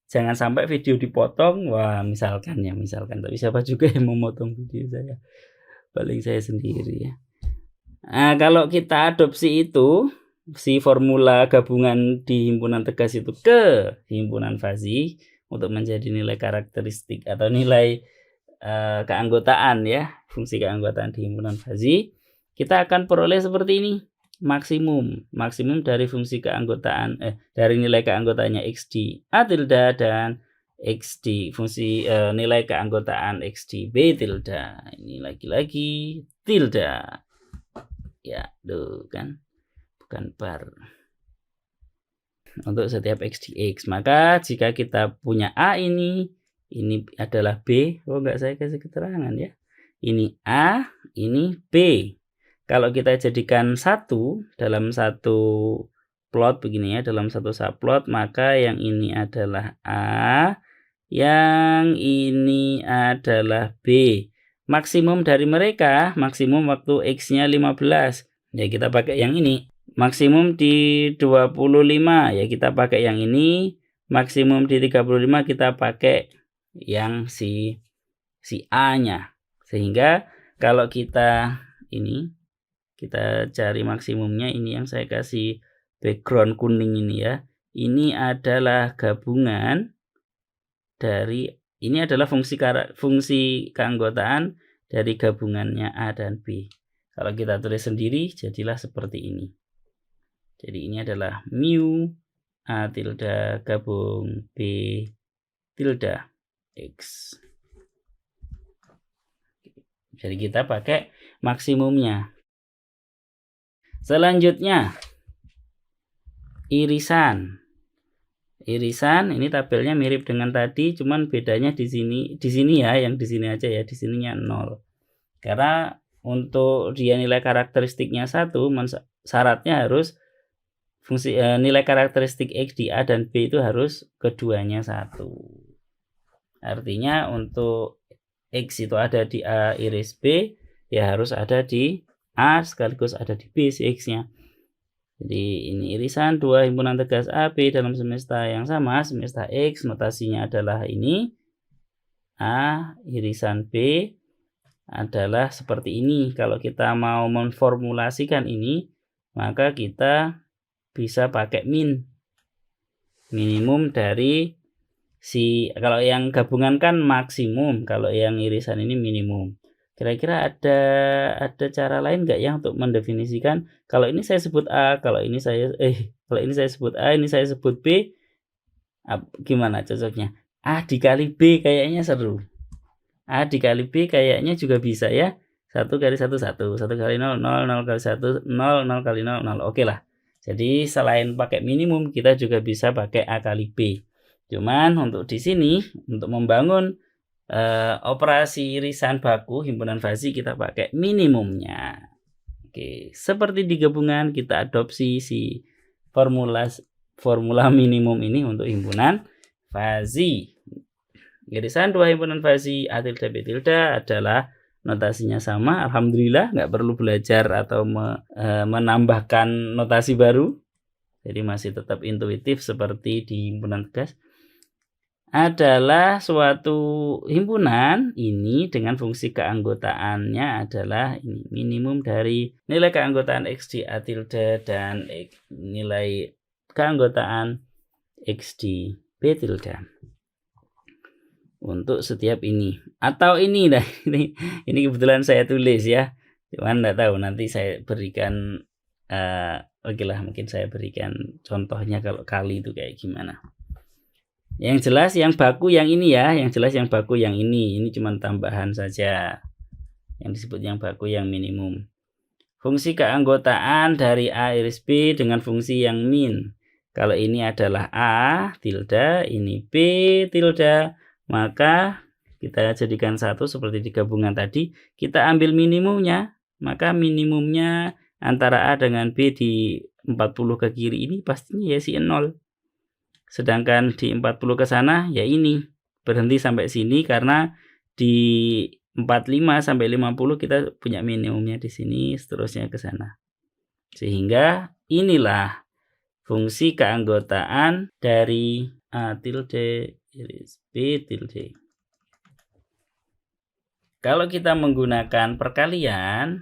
Speaker 1: jangan sampai video dipotong. Wah, misalkan tapi siapa juga yang mau motong video saya, paling saya sendiri ya. Nah, kalau kita adopsi itu si formula gabungan di himpunan tegas itu ke himpunan fazi untuk menjadi nilai karakteristik atau nilai keanggotaan ya, fungsi keanggotaan di himpunan fazi, kita akan peroleh seperti ini. Maksimum dari fungsi keanggotaan dari nilai keanggotaannya X di A tilde dan X di fungsi nilai keanggotaan X di B tilde. Ini lagi-lagi tilde. Ya, tuh kan. Bukan bar. Untuk setiap X di X. Maka jika kita punya A ini adalah B. Oh, enggak saya kasih keterangan ya. Ini A, ini B. Kalau kita jadikan satu dalam satu plot begini ya, dalam satu subplot, maka yang ini adalah A, yang ini adalah B. Maksimum dari mereka, maksimum waktu X-nya 15. Ya kita pakai yang ini. Maksimum di 25, ya kita pakai yang ini. Maksimum di 35 kita pakai yang si A-nya. Sehingga kalau kita kita cari maksimumnya, ini yang saya kasih background kuning ini ya. Ini adalah gabungan dari, ini adalah fungsi keanggotaan dari gabungannya A dan B. Kalau kita tulis sendiri jadilah seperti ini. Jadi ini adalah mu A tilde gabung B tilde X. Jadi kita pakai maksimumnya. Selanjutnya irisan. Irisan ini tabelnya mirip dengan tadi, cuman bedanya di sini ya, yang di sini aja ya, di sininya 0. Karena untuk dia nilai karakteristiknya 1, syaratnya harus fungsi nilai karakteristik X di A dan B itu harus keduanya 1. Artinya untuk X itu ada di A iris B, ya harus ada di A sekaligus ada di B si X-nya. Jadi ini irisan dua himpunan tegas A, B dalam semesta yang sama, semesta X, notasinya adalah ini. A irisan B adalah seperti ini. Kalau kita mau memformulasikan ini, maka kita bisa pakai minimum dari kalau yang gabungan kan maksimum, kalau yang irisan ini minimum. Kira-kira ada cara lain nggak ya untuk mendefinisikan? Kalau ini saya sebut A, kalau ini saya sebut A, ini saya sebut B, gimana cocoknya? A dikali B kayaknya seru. A dikali B kayaknya juga bisa ya. 1 kali 1 1, 1 kali 0 0, 0 kali 1 0, 0 kali 0 0. Oke lah. Jadi selain pakai minimum, kita juga bisa pakai A kali B. Cuman untuk di sini, untuk membangun operasi irisan baku himpunan fazi, kita pakai minimumnya. Oke, seperti di gabungan kita adopsi si formula minimum ini untuk himpunan fazi. Irisan dua himpunan fazi A tilde B tilde adalah notasinya sama. Alhamdulillah nggak perlu belajar atau menambahkan notasi baru. Jadi masih tetap intuitif seperti di himpunan tegas. Adalah suatu himpunan ini dengan fungsi keanggotaannya adalah ini, minimum dari nilai keanggotaan X di A tilde dan nilai keanggotaan X di B tilde untuk setiap ini. Atau ini dah, ini kebetulan saya tulis ya, cuman nggak tahu, nanti saya berikan oke lah, mungkin saya berikan contohnya kalau kali itu kayak gimana. Yang jelas yang baku yang ini ya, yang jelas yang baku yang ini cuma tambahan saja. Yang disebut yang baku yang minimum. Fungsi keanggotaan dari A iris B dengan fungsi yang min. Kalau ini adalah A tilde, ini B tilde, maka kita jadikan satu seperti di gabungan tadi. Kita ambil minimumnya, maka minimumnya antara A dengan B di 40 ke kiri ini pastinya ya si 0. Sedangkan di 40 ke sana ya ini berhenti sampai sini, karena di 45 sampai 50 kita punya minimumnya di sini, seterusnya ke sana. Sehingga inilah fungsi keanggotaan dari A tilde iris B tilde. Kalau kita menggunakan perkalian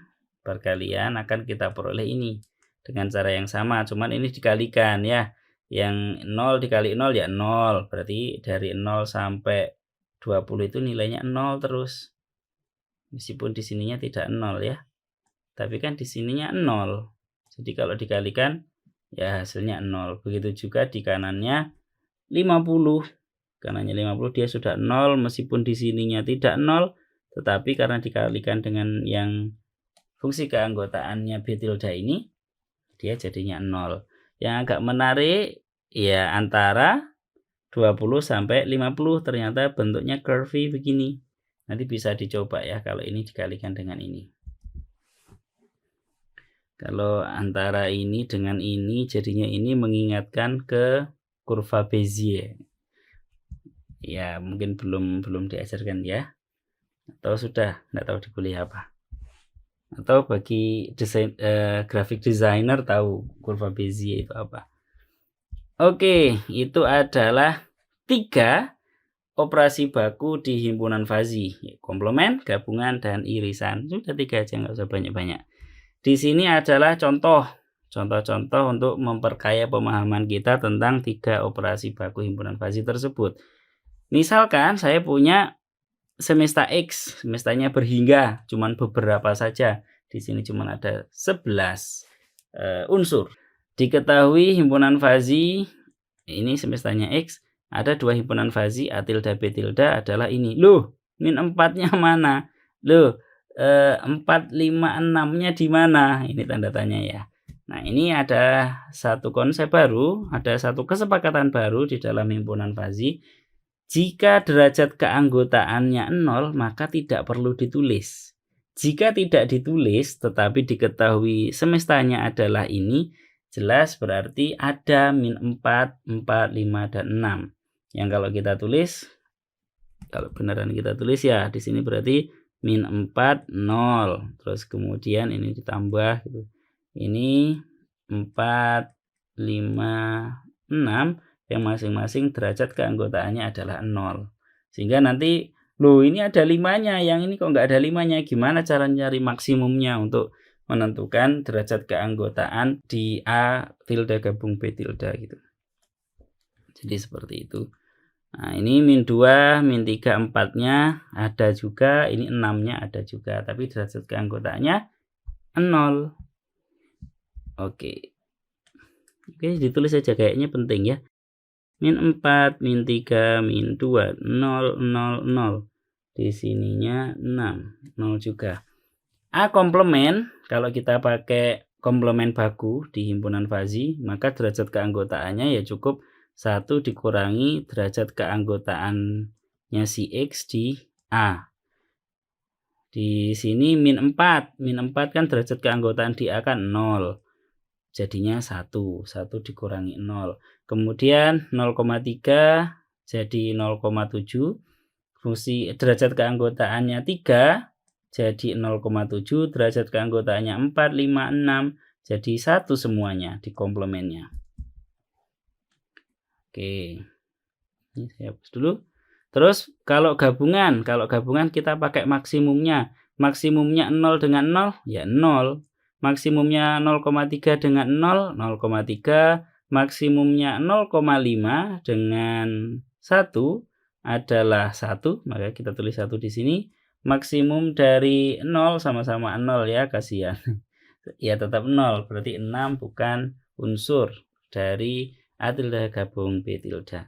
Speaker 1: akan kita peroleh ini dengan cara yang sama, cuman ini dikalikan ya. Yang 0 dikali 0 ya 0, berarti dari 0 sampai 20 itu nilainya 0 terus. Meskipun di sininya tidak 0 ya, tapi kan di sininya 0. Jadi kalau dikalikan ya hasilnya 0. Begitu juga di kanannya 50. Kanannya 50 dia sudah 0, meskipun di sininya tidak 0, tetapi karena dikalikan dengan yang fungsi keanggotaannya B tilde ini, dia jadinya 0. Yang agak menarik ya antara 20 sampai 50 ternyata bentuknya curvy begini. Nanti bisa dicoba ya kalau ini dikalikan dengan ini. Kalau antara ini dengan ini, jadinya ini mengingatkan ke kurva Bezier. Ya mungkin belum diajarkan ya, atau sudah, nggak tahu di kuliah apa. Atau bagi graphic designer tahu kurva Bezier itu apa. Oke, itu adalah 3 operasi baku di himpunan fazi, komplement, gabungan, dan irisan. Sudah 3 aja, nggak usah banyak-banyak. Di sini adalah contoh-contoh untuk memperkaya pemahaman kita tentang 3 operasi baku himpunan fazi tersebut. Misalkan saya punya semesta X, semestanya berhingga, cuman beberapa saja. Di sini cuman ada 11 unsur. Diketahui himpunan fazi ini semestanya X, ada 2 himpunan fazi A tilde B tilde adalah ini. Loh, min 4-nya mana? Loh, 4, 5, 6-nya di mana? Ini tanda tanya ya. Nah, ini ada satu konsep baru, ada satu kesepakatan baru di dalam himpunan fazi. Jika derajat keanggotaannya 0, maka tidak perlu ditulis. Jika tidak ditulis, tetapi diketahui semestanya adalah ini, jelas berarti ada min 4, 4, 5, dan 6. Yang kalau kita tulis, kalau beneran kita tulis ya, di sini berarti min 4, 0. Terus kemudian ini ditambah gitu. Ini 4, 5, 6 yang masing-masing derajat keanggotaannya adalah 0. Sehingga nanti, loh ini ada 5-nya, yang ini kok nggak ada 5-nya, gimana cara nyari maksimumnya untuk menentukan derajat keanggotaan di A tilde gabung B tilde gitu. Jadi seperti itu. Nah, ini min 2, min 3, 4-nya ada juga, ini 6-nya ada juga, tapi derajat keanggotaannya 0. Oke, ditulis saja, kayaknya penting ya. Min 4, min 3, min 2, 0, 0, 0. Di sininya 6, 0 juga. A komplement, kalau kita pakai komplement baku di himpunan fazi, maka derajat keanggotaannya ya cukup 1 dikurangi derajat keanggotaannya si X di A. Di sini min 4. Min 4 kan derajat keanggotaan di A kan 0. Jadinya 1. 1 dikurangi 0. Kemudian 0,3 jadi 0,7. Fungsi derajat keanggotaannya 3 jadi 0,7. Derajat keanggotaannya 4, 5, 6 jadi 1 semuanya di komplemennya. Oke. Ini saya hapus dulu. Terus kalau gabungan kita pakai maksimumnya. Maksimumnya 0 dengan 0 ya 0. Maksimumnya 0,3 dengan 0, 0,3. Maksimumnya 0,5 dengan 1 adalah 1, maka kita tulis 1 di sini. Maksimum dari 0 sama-sama 0 ya, kasihan. Ya tetap 0, berarti 6 bukan unsur dari A tilde gabung B tilde.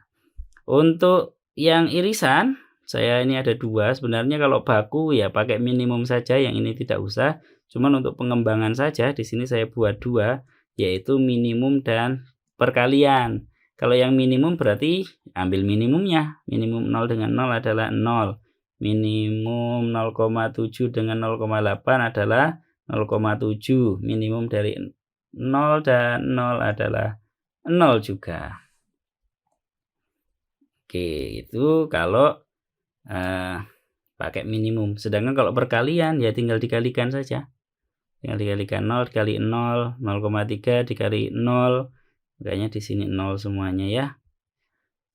Speaker 1: Untuk yang irisan, saya ini ada 2. Sebenarnya kalau baku ya pakai minimum saja, yang ini tidak usah. Cuman untuk pengembangan saja, di sini saya buat 2, yaitu minimum dan perkalian. Kalau yang minimum berarti ambil minimumnya. Minimum 0 dengan 0 adalah 0. Minimum 0,7 dengan 0,8 adalah 0,7. Minimum dari 0 dan 0 adalah 0 juga. Oke, itu kalau pakai minimum. Sedangkan kalau perkalian ya tinggal dikalikan saja. Tinggal dikalikan 0 dikali 0, 0,3 dikali 0. Makanya di sini 0 semuanya ya.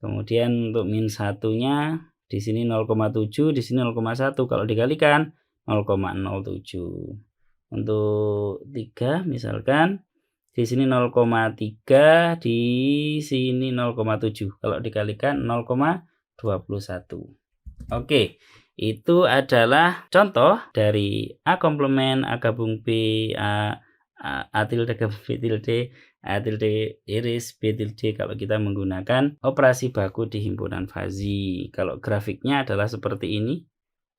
Speaker 1: Kemudian untuk min 1-nya di sini 0,7, di sini 0,1. Kalau dikalikan 0,07. Untuk 3 misalkan di sini 0,3, di sini 0,7. Kalau dikalikan 0,21. Oke, itu adalah contoh dari A komplement, A gabung B, A tilde gabung B tilde, A tilde iris, B tilde kalau kita menggunakan operasi baku di himpunan fazi. Kalau grafiknya adalah seperti ini.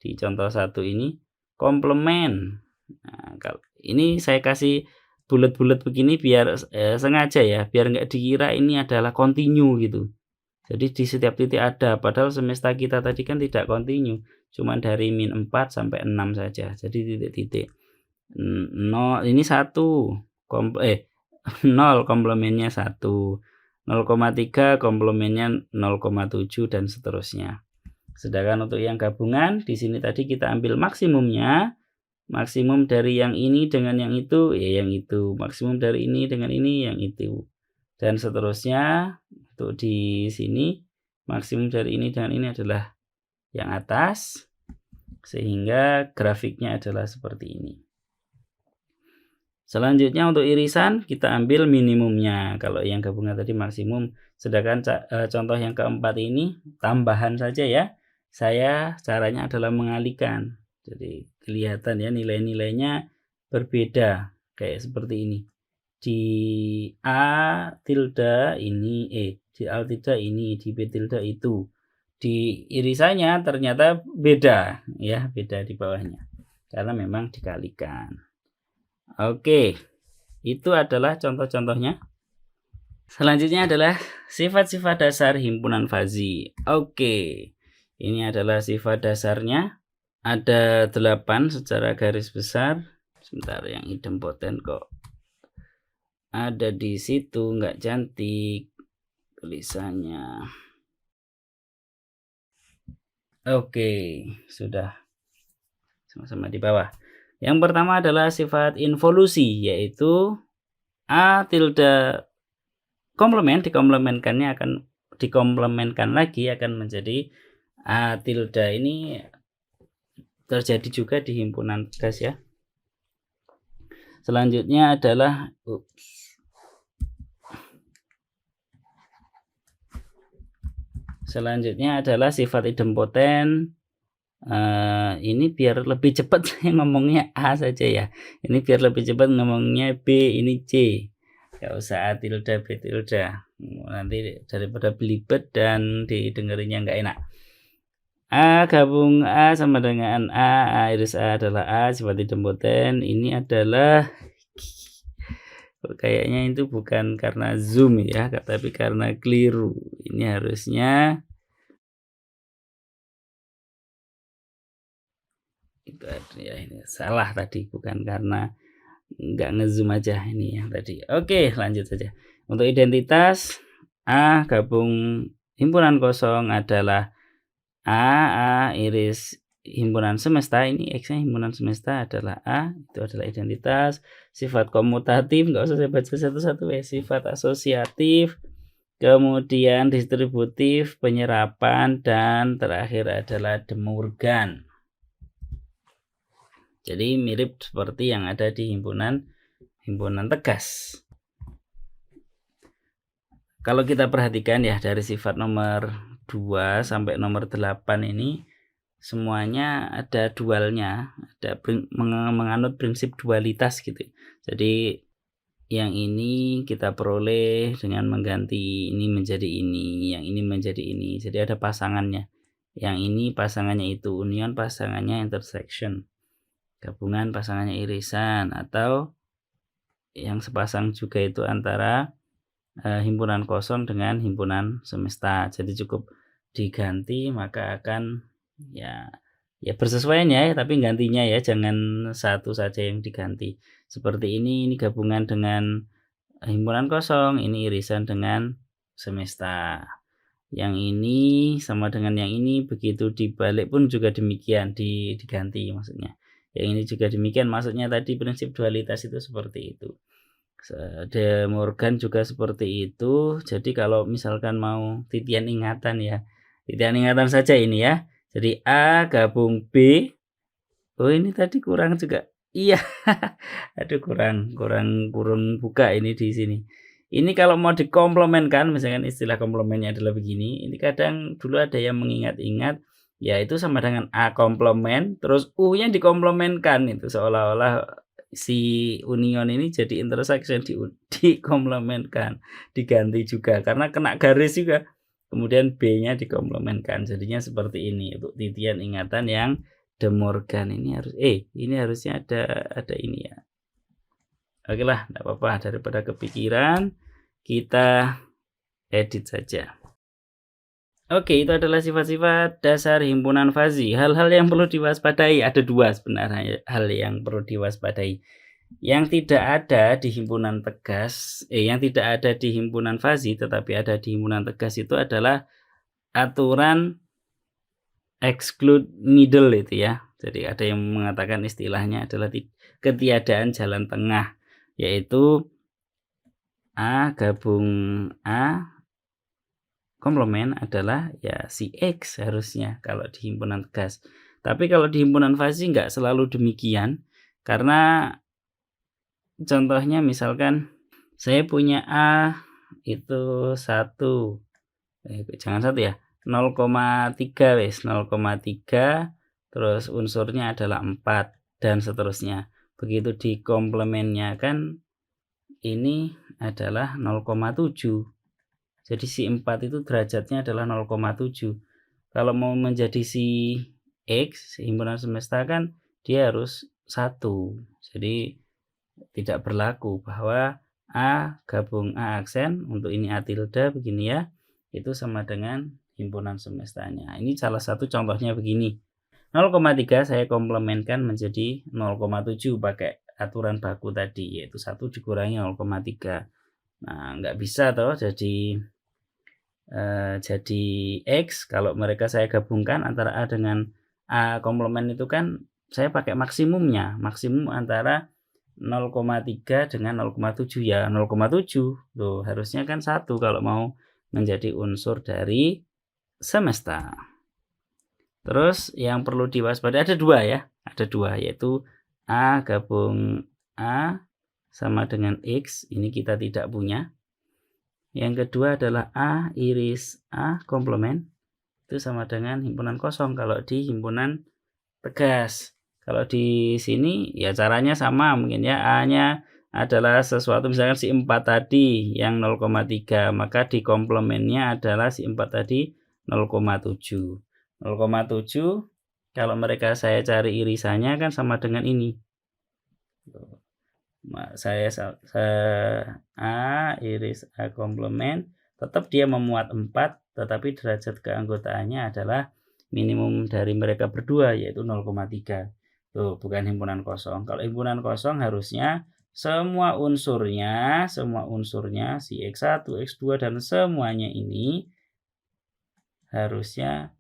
Speaker 1: Di contoh 1 ini komplement. Nah, kalau ini saya kasih bulat-bulat begini biar sengaja ya, biar nggak dikira ini adalah kontinu gitu. Jadi di setiap titik ada, padahal semesta kita tadi kan tidak kontinu, cuma dari min 4 sampai 6 saja. Jadi titik-titik. 0 ini 1, 0 komplemennya 1, 0,3 komplemennya 0,7 dan seterusnya. Sedangkan untuk yang gabungan di sini tadi kita ambil maksimumnya. Maksimum dari yang ini dengan yang itu ya yang itu. Maksimum dari ini dengan ini yang itu. Dan seterusnya untuk di sini maksimum dari ini dengan ini adalah yang atas. Sehingga grafiknya adalah seperti ini. Selanjutnya untuk irisan kita ambil minimumnya. Kalau yang gabungan tadi maksimum. Sedangkan contoh yang keempat ini tambahan saja ya. Saya caranya adalah mengalihkan. Jadi kelihatan ya nilai-nilainya berbeda. Kayak seperti ini. Di A tilde ini di di A tilde ini, di B tilde itu. Di irisannya ternyata beda ya, beda di bawahnya. Karena memang dikalikan. Oke, itu adalah contoh-contohnya. Selanjutnya adalah sifat-sifat dasar himpunan fazi. Oke, ini adalah sifat dasarnya. Ada 8 secara garis besar. Sebentar, yang idempoten kok ada di situ, nggak cantik tulisannya. Oke, sudah sama-sama di bawah. Yang pertama adalah sifat involusi, yaitu A tilde komplement, dikomplementkan lagi akan menjadi A tilde. Ini terjadi juga di himpunan tegas ya. Selanjutnya adalah sifat idempoten. Ini biar lebih cepat saya ngomongnya A saja ya. Ini biar lebih cepat ngomongnya B, ini C. Gak usah A tilde, B tilde. Nanti daripada belibet dan didengerinnya nggak enak. A gabung A sama dengan A iris A adalah A, sifat idempoten. Ini adalah kayaknya itu bukan karena zoom ya, tapi karena keliru. Ini harusnya itu ya, ini salah tadi, bukan karena nggak ngezoom aja ini yang tadi. Oke, lanjut saja. Untuk identitas A gabung himpunan kosong adalah A iris himpunan semesta. Ini X-nya himpunan semesta adalah A, itu adalah identitas. Sifat komutatif nggak usah saya baca satu-satu ya. Sifat asosiatif, kemudian distributif, penyerapan, dan terakhir adalah De Morgan. Jadi mirip seperti yang ada di himpunan tegas. Kalau kita perhatikan ya, dari sifat nomor 2 sampai nomor 8 ini semuanya ada dualnya, ada menganut prinsip dualitas gitu. Jadi yang ini kita peroleh dengan mengganti ini menjadi ini, yang ini menjadi ini. Jadi ada pasangannya. Yang ini pasangannya itu union, pasangannya intersection. Gabungan pasangannya irisan, atau yang sepasang juga itu antara himpunan kosong dengan himpunan semesta. Jadi cukup diganti maka akan ya bersesuaian ya, tapi gantinya ya jangan satu saja yang diganti. Seperti ini gabungan dengan himpunan kosong, ini irisan dengan semesta. Yang ini sama dengan yang ini, begitu dibalik pun juga demikian, diganti maksudnya. Yang ini juga demikian, maksudnya tadi prinsip dualitas itu seperti itu. De Morgan juga seperti itu. Jadi kalau misalkan mau titian ingatan ya, titian ingatan saja ini ya. Jadi A gabung B. Oh ini tadi kurang juga. Iya. Aduh kurang buka ini di sini. Ini kalau mau dikomplementkan, misalkan istilah komplementnya adalah begini. Ini kadang dulu ada yang mengingat-ingat, ya itu sama dengan A komplement, terus U-nya dikomplementkan, itu seolah-olah si union ini jadi intersection, dikomplementkan, diganti juga karena kena garis juga. Kemudian B-nya dikomplementkan, jadinya seperti ini. Untuk titian ingatan yang De Morgan ini ini harusnya ada ini ya. Oke lah, enggak apa-apa, daripada kepikiran kita edit saja. Oke, itu adalah sifat-sifat dasar himpunan fazi. Hal-hal yang perlu diwaspadai, ada 2 sebenarnya hal yang perlu diwaspadai. Yang tidak ada di himpunan tegas, yang tidak ada di himpunan fazi tetapi ada di himpunan tegas itu adalah aturan exclude middle itu ya. Jadi ada yang mengatakan istilahnya adalah ketiadaan jalan tengah, yaitu A gabung A komplement adalah ya si X harusnya kalau di himpunan tegas. Tapi kalau di himpunan fazi nggak selalu demikian, karena contohnya misalkan saya punya A itu 1, jangan 1 ya, 0,3 wes, 0,3, terus unsurnya adalah 4 dan seterusnya. Begitu di komplementnya kan ini adalah 0,7. Jadi si 4 itu derajatnya adalah 0,7. Kalau mau menjadi si X, himpunan semesta kan dia harus 1. Jadi tidak berlaku bahwa A gabung A aksen, untuk ini A tilde begini ya, itu sama dengan himpunan semestanya. Ini salah satu contohnya begini. 0,3 saya komplementkan menjadi 0,7 pakai aturan baku tadi, yaitu 1 dikurangi 0,3. Nah, nggak bisa toh jadi X kalau mereka saya gabungkan antara A dengan A komplement itu kan saya pakai maksimumnya, maksimum antara 0,3 dengan 0,7 ya 0,7. Loh, harusnya kan 1 kalau mau menjadi unsur dari semesta. Terus yang perlu diwaspadai ada 2 ya, ada 2 yaitu A gabung A sama dengan X, ini kita tidak punya. Yang kedua adalah A iris A komplement, itu sama dengan himpunan kosong kalau di himpunan tegas. Kalau di sini ya caranya sama mungkin ya, A-nya adalah sesuatu misalkan si 4 tadi yang 0,3, maka di komplementnya adalah si 4 tadi 0,7. 0,7 kalau mereka saya cari irisannya kan sama dengan ini. Saya A iris A komplement, tetap dia memuat 4, tetapi derajat keanggotaannya adalah minimum dari mereka berdua yaitu 0,3. Tuh, bukan himpunan kosong. Kalau himpunan kosong harusnya semua unsurnya si X1, X2 dan semuanya ini harusnya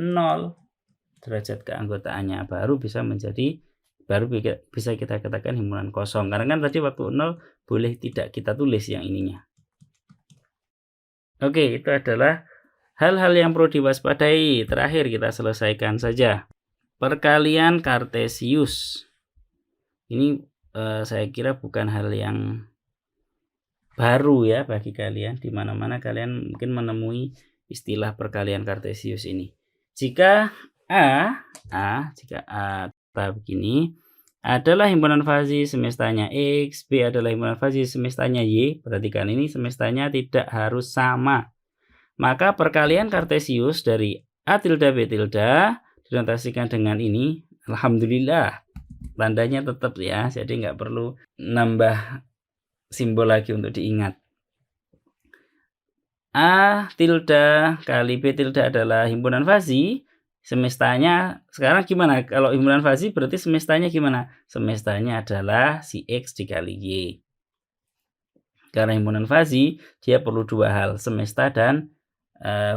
Speaker 1: 0 derajat keanggotaannya, baru bisa kita katakan himpunan kosong. Karena kan tadi waktu 0 boleh tidak kita tulis yang ininya. Oke, itu adalah hal-hal yang perlu diwaspadai. Terakhir kita selesaikan saja. Perkalian Kartesius. Ini saya kira bukan hal yang baru ya bagi kalian. Di mana-mana kalian mungkin menemui istilah perkalian Kartesius ini. Jika jika A begini adalah himpunan fasi semestanya X, B adalah himpunan fasi semestanya Y, perhatikan ini semestanya tidak harus sama. Maka perkalian Kartesius dari A tilde B tilde dinotasikan dengan ini, alhamdulillah tandanya tetap ya, jadi nggak perlu nambah simbol lagi untuk diingat. A tilde kali B tilde adalah himpunan fasi, semestanya sekarang gimana? Kalau himpunan fasi berarti semestanya gimana? Semestanya adalah si X dikali Y. Karena himpunan fasi dia perlu 2 hal, semesta dan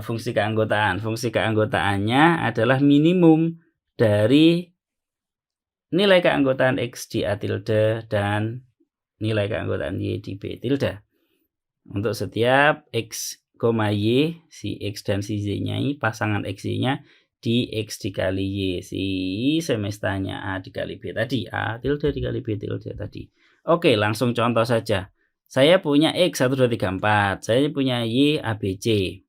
Speaker 1: fungsi keanggotaan. Fungsi keanggotaannya adalah minimum dari nilai keanggotaan X di A tilde dan nilai keanggotaan Y di B tilde. Untuk setiap X, Y, si X dan si Y-nya ini pasangan X-Y-nya di X dikali Y, si semestanya A dikali B tadi, A tilde dikali B tilde tadi. Oke, langsung contoh saja. Saya punya X 1, 2, 3, 4, saya punya Y, A, B, C.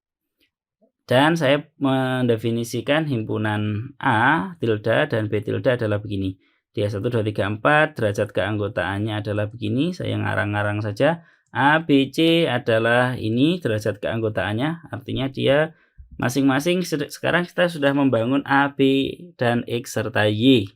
Speaker 1: Dan saya mendefinisikan himpunan A tilde dan B tilde adalah begini. Dia 1, 2, 3, 4, derajat keanggotaannya adalah begini, saya ngarang-ngarang saja. A, B, C adalah ini derajat keanggotaannya, artinya dia masing-masing sekarang kita sudah membangun A, B, dan X serta Y.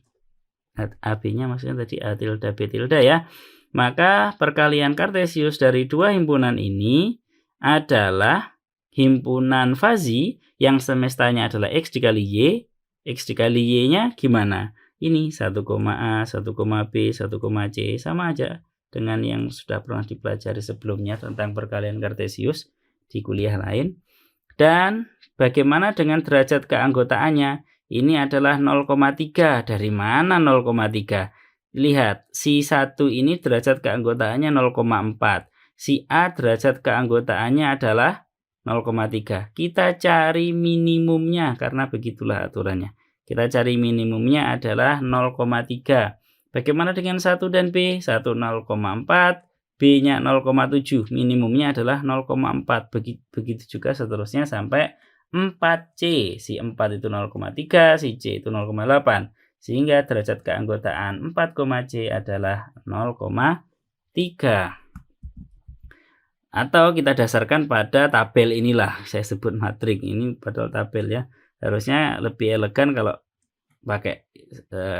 Speaker 1: A, B-nya maksudnya tadi A tilde, B tilde ya. Maka perkalian Kartesius dari 2 himpunan ini adalah himpunan fasi yang semestanya adalah X dikali Y. X dikali Y-nya gimana? Ini 1, A, 1, B, 1, C, sama aja dengan yang sudah pernah dipelajari sebelumnya tentang perkalian Kartesius di kuliah lain. Dan bagaimana dengan derajat keanggotaannya? Ini adalah 0,3. Dari mana 0,3? Lihat, si 1 ini derajat keanggotaannya 0,4. Si A derajat keanggotaannya adalah 0,3. Kita cari minimumnya karena begitulah aturannya. Kita cari minimumnya adalah 0,3. Bagaimana dengan 1 dan B? 1 0,4, B-nya 0,7. Minimumnya adalah 0,4. Begitu juga seterusnya sampai 4C. Si 4 itu 0,3, si C itu 0,8. Sehingga derajat keanggotaan 4, C adalah 0,3. Atau kita dasarkan pada tabel inilah, saya sebut matrik, ini padahal tabel ya. Harusnya lebih elegan kalau pakai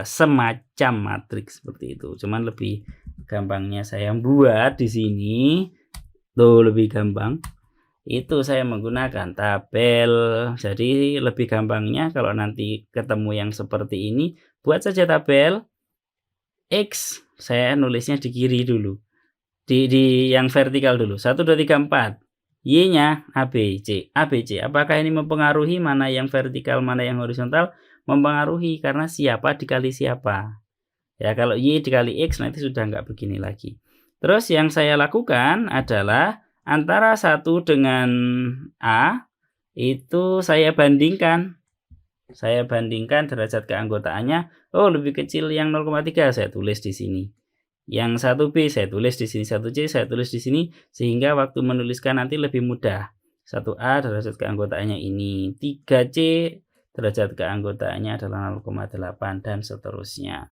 Speaker 1: semacam matrik seperti itu. Cuman lebih gampangnya saya buat di sini. Tuh lebih gampang. Itu saya menggunakan tabel. Jadi lebih gampangnya kalau nanti ketemu yang seperti ini, buat saja tabel X. Saya nulisnya di kiri dulu. Di yang vertikal dulu. 1 2 3 4. Y-nya ABC. ABC. Apakah ini mempengaruhi mana yang vertikal, mana yang horizontal? Mempengaruhi karena siapa dikali siapa. Ya, kalau Y dikali X nanti sudah nggak begini lagi. Terus yang saya lakukan adalah antara 1 dengan A itu saya bandingkan. Saya bandingkan derajat keanggotaannya. Oh, lebih kecil yang 0,3 saya tulis di sini. Yang 1B saya tulis di sini, 1C saya tulis di sini, sehingga waktu menuliskan nanti lebih mudah. 1A derajat keanggotaannya ini, 3C derajat keanggotaannya adalah 0,8 dan seterusnya.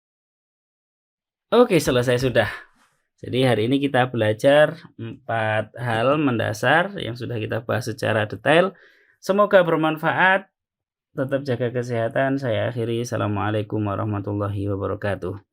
Speaker 1: Oke, selesai sudah. Jadi hari ini kita belajar 4 hal mendasar yang sudah kita bahas secara detail. Semoga bermanfaat. Tetap jaga kesehatan. Saya akhiri. Assalamualaikum warahmatullahi wabarakatuh.